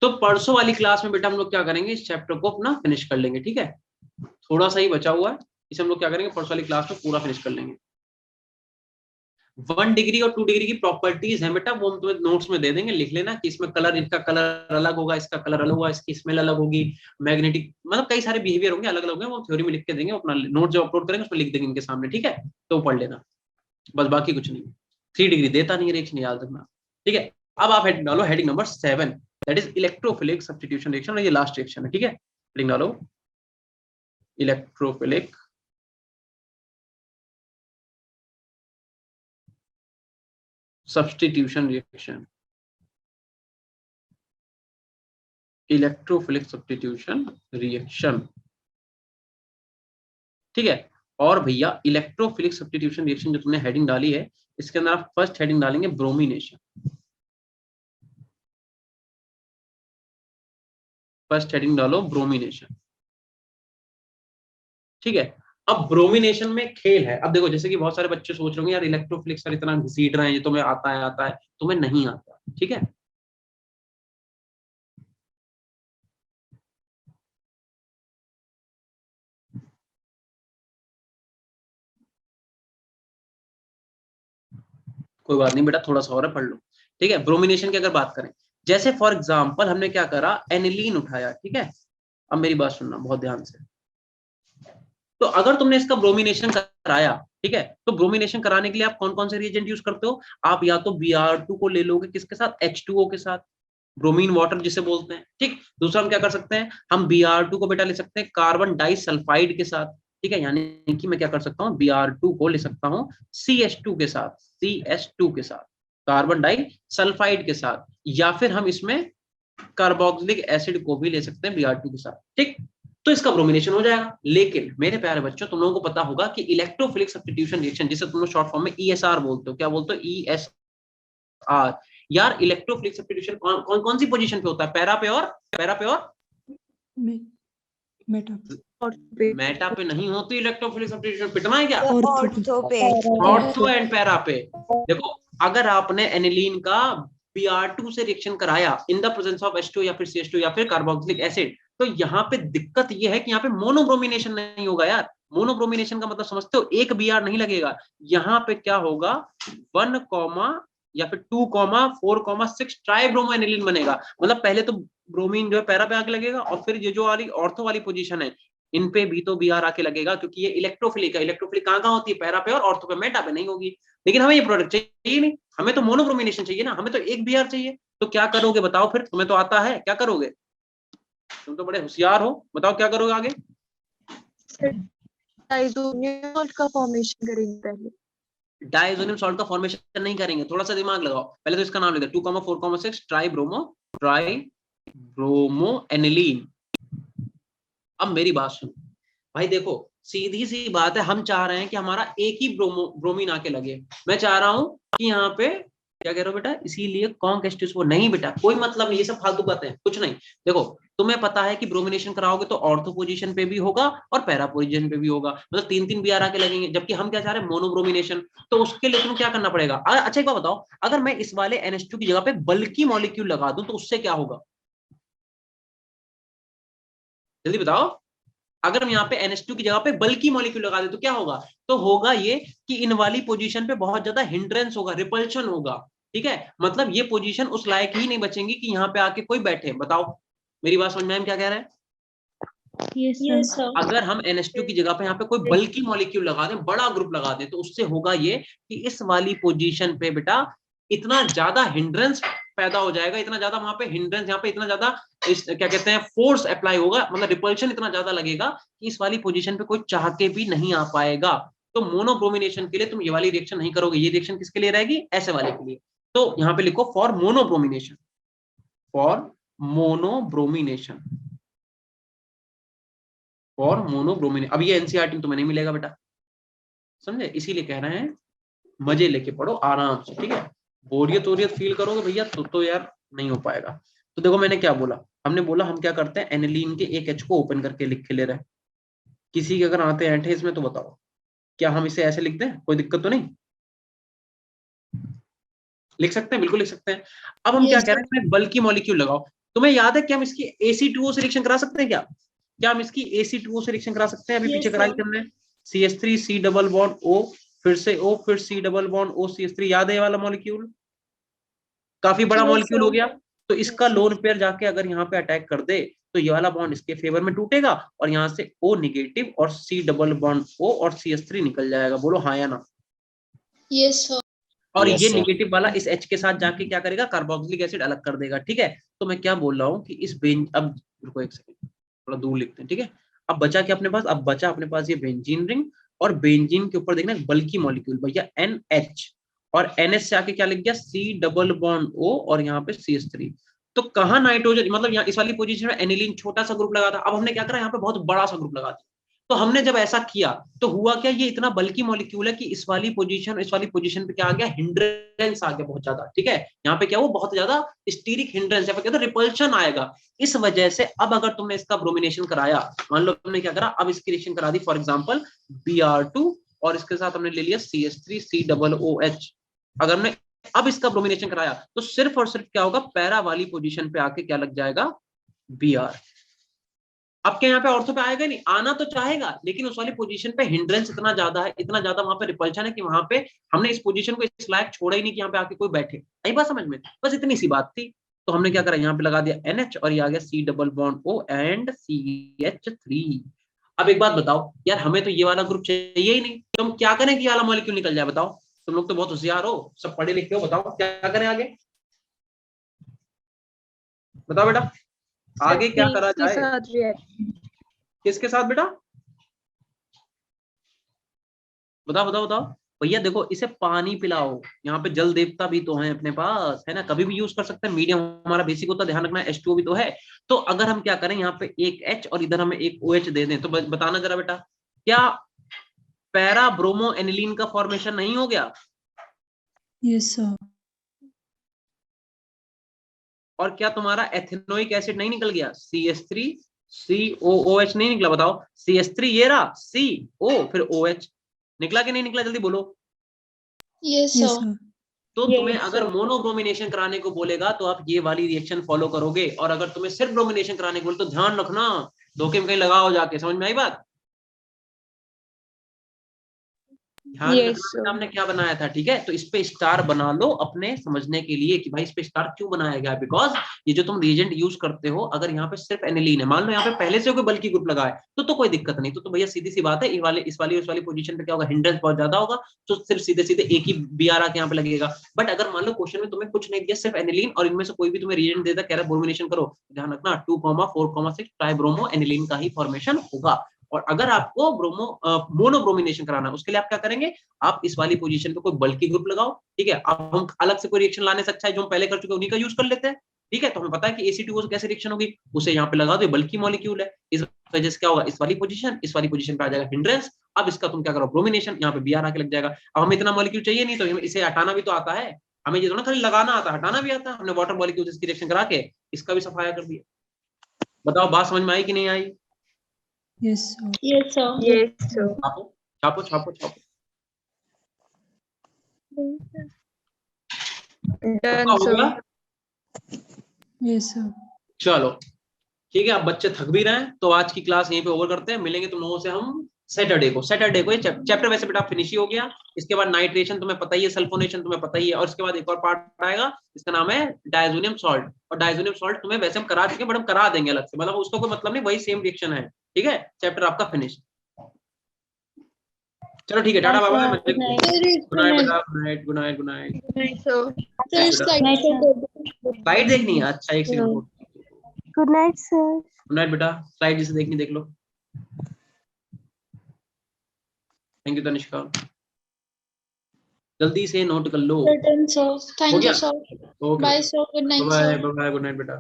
तो परसों वाली क्लास में बेटा हम लोग क्या करेंगे, इस चैप्टर को अपना फिनिश कर लेंगे। ठीक है, थोड़ा सा ही बचा हुआ है, इसे हम लोग क्या करेंगे परसों वाली क्लास में पूरा फिनिश कर लेंगे। 1 डिग्री और 2 डिग्री की प्रॉपर्टीज है बेटा, वो हम तुम्हें नोट्स में दे देंगे, लिख लेना कि इसमें कलर, इनका कलर अलग होगा, इसका कलर अलग होगा, इसकी स्मेल अलग होगी, मैग्नेटिक मतलब कई सारे बिहेवियर होंगे, अलग अलग होंगे, वो थ्योरी में लिख के देंगे, अपना नोट जो अपलोड करेंगे उसमें लिख देंगे इनके सामने। ठीक है, तो पढ़ लेना बस, बाकी कुछ नहीं। 3 डिग्री देता नहीं रिएक्शन, याद रखना। ठीक है, अब आप हेडिंग डालो, heading number 7, that is electrophilic substitution reaction, और ये लास्ट रिएक्शन है। ठीक है, हेडिंग डालो electrophilic substitution reaction, electrophilic substitution reaction. ठीक है, और भैया इलेक्ट्रोफिलिक सब्स्टिट्यूशन रिएक्शन जो तुमने हेडिंग डाली है, इसके अंदर आप फर्स्ट हेडिंग डालेंगे ब्रोमिनेशन। फर्स्ट हेडिंग डालो ब्रोमिनेशन। ठीक है, अब ब्रोमिनेशन में खेल है। अब देखो जैसे कि बहुत सारे बच्चे सोच रहे होंगे यार इलेक्ट्रोफिलिक सर इतना घसीट रहे हैं, ये तुम्हें आता है, तुम्हें नहीं आता। ठीक है, कोई बात नहीं बेटा, थोड़ा सा और पढ़ लो। ठीक है, ब्रोमिनेशन की अगर बात करें, जैसे फॉर एग्जांपल हमने क्या करा, एनिलीन उठाया। ठीक है, अब मेरी बात सुनना बहुत ध्यान से। तो अगर तुमने इसका ब्रोमिनेशन कराया, ठीक है, तो ब्रोमिनेशन कराने के लिए आप कौन कौन से रिएजेंट यूज करते हो? आप या तो Br2 को ले लोगे, किसके साथ, H2O के साथ, ब्रोमीन वाटर जिसे बोलते हैं। ठीक, दूसरा हम क्या कर सकते हैं, हम Br2 को बेटा ले सकते हैं कार्बन डाइसल्फाइड के साथ। ठीक है, यानी कि मैं क्या कर सकता हूँ, Br2 को ले सकता हूँ CH2 के साथ, CH2 के साथ, कार्बन डाइसल्फाइड के साथ, या फिर हम इसमें कार्बोक्सिलिक एसिड को भी ले सकते हैं Br2 के साथ। ठीक, तो इसका ब्रोमिनेशन हो जाएगा। लेकिन मेरे प्यारे बच्चों, तुम लोगों को पता होगा कि इलेक्ट्रोफिलिक सब्स्टिट्यूशन रिएक्शन, जिसे तुम लोग शॉर्ट फॉर्म में ESR बोलते हो, क्या बोलते हो, ESR। यार इलेक्ट्रोफिलिक सब्स्टिट्यूशन कौन सी पोजीशन पे होता है, पैरा पे और मेटा पे नहीं होती इलेक्ट्रोफिलिक सब्स्टिट्यूशन। पिटना है क्या? ऑर्थो पे। ऑर्थो एंड पैरा पे। देखो अगर आपने एनिलीन का Br2 से रिएक्शन कराया in the presence of H2 या फिर CH2 या फिर कार्बोक्सिलिक एसिड, तो यहाँ पे दिक्कत ये है कि यहाँ पे मोनोब्रोमिनेशन नहीं होगा यार, मोनोब्रोमिनेशन का मतलब समझते हो, एक Br नहीं लगेगा। यहाँ पे क्या होगा, 1, या फिर 2,4,6 ट्राइब्रोमो एनिलीन बनेगा। मतलब पहले तो ब्रोमीन जो है पैरा पे आके लगेगा, और फिर ये जो वाली ऑर्थो वाली पोजीशन है इन पे भी तो Br आके लगेगा, क्योंकि ये इलेक्ट्रोफिलिक है। इलेक्ट्रोफिलिक कहाँ होती है, पैरा पे और ऑर्थो पे, मेटा पे नहीं होगी। लेकिन हमें ये प्रोडक्ट चाहिए नहीं, हमें तो मोनोब्रोमिनेशन चाहिए ना, हमें तो एक Br चाहिए। तो क्या करोगे बताओ फिर, तुम्हें तो आता है, क्या करोगे, तुम तो बड़े होशियार हो, बताओ क्या करोगे आगे। डाइज़ोनियम सॉल्ट का फॉर्मेशन करेंगे पहले। डाइज़ोनियम सॉल्ट का फॉर्मेशन नहीं करेंगे, थोड़ा सा दिमाग लगाओ। पहले तो इसका नाम लिखो, 2,4,6 ट्राइब्रोमो एनिलीन। अब मेरी बात सुनो भाई, देखो सीधी सी बात है, हम चाह रहे हैं कि हमारा एक ही ब्रोमीन आके लगे। मैं चाह रहा हूं कि यहाँ पे, क्या कह रहे हो बेटा, इसीलिए कॉन्क H2SO नहीं बेटा, कोई मतलब नहीं, ये सब फालतू बातें हैं, कुछ नहीं। देखो तुम्हें पता है कि ब्रोमिनेशन कराओगे तो ऑर्थो पोजीशन पे भी होगा और पैरा पोजीशन पे भी होगा, मतलब 3-3 Br आके लगेंगे। जबकि हम क्या चाह रहे हैं, मोनोब्रोमिनेशन। तो उसके लिए तुम्हें क्या करना पड़ेगा। अच्छा एक बात बताओ, अगर मैं इस वाले NH2 की जगह पे बल्कि मॉलिक्यूल लगा दूं तो उससे क्या होगा, जल्दी बताओ। अगर हम यहाँ पे NH2 की जगह पे बल्कि मॉलिक्यूल लगा दे तो क्या होगा, तो होगा ये कि इन वाली पोजीशन पे बहुत ज्यादा हिंड्रेंस होगा, रिपल्शन होगा। ठीक है, मतलब ये पोजीशन उस लायक ही नहीं बचेंगी कि यहाँ पे आके कोई बैठे। बताओ मेरी बात समझ में आए, क्या कह रहे हैं। Yes, sir. अगर हम NH2 की जगह पे यहाँ पे कोई बल्कि मॉलिक्यूल लगा दें, बड़ा ग्रुप लगा दें, तो उससे होगा ये कि इस वाली पोजीशन पे बेटा इतना ज्यादा हिंड्रेंस पैदा हो जाएगा, इतना ज्यादा वहां पे हिंड्रेंस, यहाँ पे इतना ज्यादा क्या कहते हैं, फोर्स अप्लाई होगा, मतलब रिपल्शन इतना ज्यादा लगेगा कि इस वाली पोजीशन पे कोई चाह के भी नहीं आ पाएगा। तो मोनोब्रोमिनेशन के लिए तुम ये वाली रिएक्शन नहीं करोगे, ये रिएक्शन किसके लिए रहेगी, ऐसे वाले के लिए। तो यहाँ पे लिखो for monobromination, for monobromination, for monobromination. अब ये एनसीईआरटी में तुम्हें नहीं मिलेगा बेटा, समझे, इसीलिए कह रहे हैं मजे लेके पढ़ो आराम से, ठीक है। बोरियत वोरियत फील करोगे भैया तो यार नहीं हो पाएगा। तो देखो मैंने क्या बोला, हमने बोला हम क्या करते हैं, एनिलीन के एक H को ओपन करके लिख के ले रहे हैं। किसी के अगर आते हैं इसमें तो बताओ, क्या हम इसे ऐसे लिख दें, कोई दिक्कत तो नहीं, लिख सकते हैं, बिल्कुल लिख सकते हैं। अब हम क्या कह रहे हैं, इसमें बल्कि मॉलिक्यूल लगाओ। तुम्हें याद है कि हम इसकी Ac2O से रिएक्शन करा सकते हैं, क्या हम इसकी Ac2O से रिएक्शन करा सकते हैं, अभी पीछे कराई हमने, CH3 C double bond O, फिर से O, फिर C double bond O CH3, याद है ये वाला मॉलिक्यूल, काफी बड़ा मॉलिक्यूल हो गया। तो इसका लोन पेयर जाके अगर यहाँ पे अटैक कर दे तो ये वाला बॉन्ड इसके फेवर में टूटेगा, और यहाँ से O नेगेटिव और C डबल बॉन्ड O और CH3 निकल जाएगा। बोलो हाँ या ना। Yes, sir. और Yes, ये sir. नेगेटिव वाला इस H के साथ जाके क्या करेगा, कार्बोक्सिलिक एसिड अलग कर देगा। ठीक है, तो मैं क्या बोल रहा हूँ कि इस अब रुको एक सेकंड, थोड़ा दूर लिखते हैं, ठीक है। अब बचा क्या अपने पास, अब बचा अपने पास ये बेंजीन रिंग, और बेंजीन के ऊपर देखना बल्कि मॉलिक्यूल भैया NH, और NH से आके क्या लिख गया, C डबल बॉन्ड O, और यहाँ पे CH3। तो कहाँ नाइट्रोजन, मतलब यहाँ इस वाली पोजीशन में एनिलीन छोटा सा ग्रुप लगा था, अब हमने क्या करा, यहाँ पे बहुत बड़ा सा ग्रुप लगा दिया। तो हमने जब ऐसा किया तो हुआ क्या, ये इतना बल्कि मॉलिक्यूल है कि इस वाली पोजीशन पे क्या आ गया, हिंड्रेंस आ गया बहुत ज्यादा। ठीक है, यहाँ पे क्या, वो बहुत ज्यादा स्टीरिक हिंड्रेंस है, रिपल्शन आएगा। इस वजह से अब अगर तुमने इसका ब्रोमिनेशन कराया, मान लो तुमने क्या करा, अब इसकी रिएक्शन करा दी फॉर एग्जांपल Br2, और इसके साथ हमने ले लिया CH3 COOH। अगर हमने अब इसका ब्रोमिनेशन कराया तो सिर्फ और सिर्फ क्या होगा, पैरा वाली पोजीशन पे आके क्या लग जाएगा, Br। अब क्या यहाँ पे ऑर्थो पे आएगा नहीं, आना तो चाहेगा, लेकिन उस वाली पोजीशन पे हिंड्रेंस इतना ज्यादा है, इतना ज्यादा वहां पे रिपल्शन है कि वहां पे हमने इस पोजीशन को इस लायक छोड़ा ही नहीं कि यहाँ पे आके कोई बैठे। आई बात समझ में, बस इतनी सी बात थी। तो हमने क्या करा, यहाँ पे लगा दिया NH, और ये आ गया C double bond O and CH3। अब एक बात बताओ यार, हमें तो ये वाला ग्रुप चाहिए ही नहीं, तो हम क्या करें कि ये वाला मॉलिक्यूल निकल जाए, बताओ। तुम लोग तो बहुत होशियार हो, सब पढ़े लिखे हो, बताओ क्या करें आगे, बताओ बेटा आगे क्या करा जाए, किसके साथ बेटा, बताओ भैया। देखो इसे पानी पिलाओ, यहाँ पे जल देवता भी तो है अपने पास, है ना, कभी भी यूज कर सकते हैं। मीडियम हमारा बेसिक होता है, ध्यान रखना, H2O भी तो है। तो अगर हम क्या करें, यहाँ पे एक H और इधर हमें एक OH दे दें, तो बताना जरा बेटा, क्या पैरा ब्रोमो एनिलीन का फॉर्मेशन नहीं हो गया। Yes, sir. और क्या तुम्हारा एथेनोइक एसिड नहीं निकल गया, CH3 COOH नहीं निकला, बताओ। CH3 ये रहा, CO फिर OH, निकला कि नहीं निकला, जल्दी बोलो। Yes, Yes, sir. sir. तो तुम्हें अगर मोनोब्रोमिनेशन कराने को बोलेगा तो आप ये वाली रिएक्शन फॉलो करोगे, और अगर तुम्हें सिर्फ ब्रोमिनेशन कराने को बोले तो ध्यान रखना, धोखे में कहीं लगाओ जाके। समझ में आई बात। ध्यान Yes, रखना sir. हमने क्या बनाया था, ठीक है। तो इस पे स्टार बना लो अपने समझने के लिए कि भाई इस पे स्टार क्यों बनाया गया है, बिकॉज ये जो तुम रिएजेंट यूज करते हो, अगर यहाँ पे सिर्फ एनिलीन है, मान लो यहाँ पे पहले से कोई बल्कि ग्रुप लगा है तो कोई दिक्कत नहीं, तो भैया सीधी सी बात है, इस वाली पोजीशन पे क्या होगा, हिंड्रेंस बहुत ज्यादा होगा, तो सिर्फ सीधे सीधे एक ही बीआर आके यहाँ पे लगेगा। बट अगर मान लो क्वेश्चन में तुम्हें कुछ नहीं दिया, सिर्फ एनिलीन और इनमें से कोई भी तुम्हें रिएजेंट देता, कह रहा ब्रोमिनेशन करो, ध्यान रखना 2,4,6 ट्राइब्रोमो एनिलीन का ही फॉर्मेशन होगा। और अगर आपको मोनोब्रोमिनेशन कराना है, उसके लिए आप क्या करेंगे, आप इस वाली पोजीशन पे कोई बल्कि ग्रुप लगाओ, ठीक है। अब हम अलग से कोई रिएक्शन लाने से अच्छा है जो हम पहले कर चुके हैं उन्हीं का यूज कर लेते हैं, ठीक है। तो हमें पता है कि AC2O कैसे रिएक्शन होगी, उसे यहाँ पे लगा दो, बल्कि मॉलिक्यूल है, इस वजह से क्या होगा, इस वाली पोजीशन पे आ जाएगा हिंड्रेंस। अब इसका तुम क्या करो, ब्रोमिनेशन, यहाँ पे बीआर आके लग जाएगा। अब हमें इतना मॉलिक्यूल चाहिए नहीं, तो इसे हटाना भी तो आता है हमें, ये तो ना खाली लगाना आता है, हटाना भी आता है। हमने वाटर मॉलिक्यूल इसकी रिएक्शन करा के इसका भी सफाया कर दिया। बताओ बात समझ में आई कि नहीं आई? Yes, sir. Yes, sir. Yes, sir. छापो छापो छापो छापो। Done, हो sir. गया? Yes, sir. चलो ठीक है, अब बच्चे थक भी रहे हैं तो आज की क्लास यहीं पे ओवर करते हैं। मिलेंगे तुम लोगों से हम सैटरडे को। ये चैप्टर वैसे बेटा फिनिश ही हो गया। इसके बाद नाइट्रेशन तुम्हें पता ही है, सल्फोनेशन तुम्हें पता ही है, और इसके बाद एक और पार्ट आएगा, इसका नाम है डायजोनियम सॉल्ट। और डायजोनियम सॉल्ट तुम्हें वैसे हम करा चुके हैं, बट हम करा देंगे अलग से, मतलब उसका कोई मतलब नहीं, वही सेम रिएक्शन है, ठीक है। चैप्टर आपका फिनिश। चलो ठीक है, tata bye bye. Good night बेटा, good night good night good night. Good night, sir. Sir, slide देखनी है, अच्छा एक second. Good night, sir. Good night बेटा, स्लाइड जिसे देखनी देख लो। थैंक यू तनिष्का, जल्दी से नोट कर लो। Certain, sir. हो Thank गया? you, sir. Okay, Bye, sir. Good night, bye sir. Bye, good night बेटा।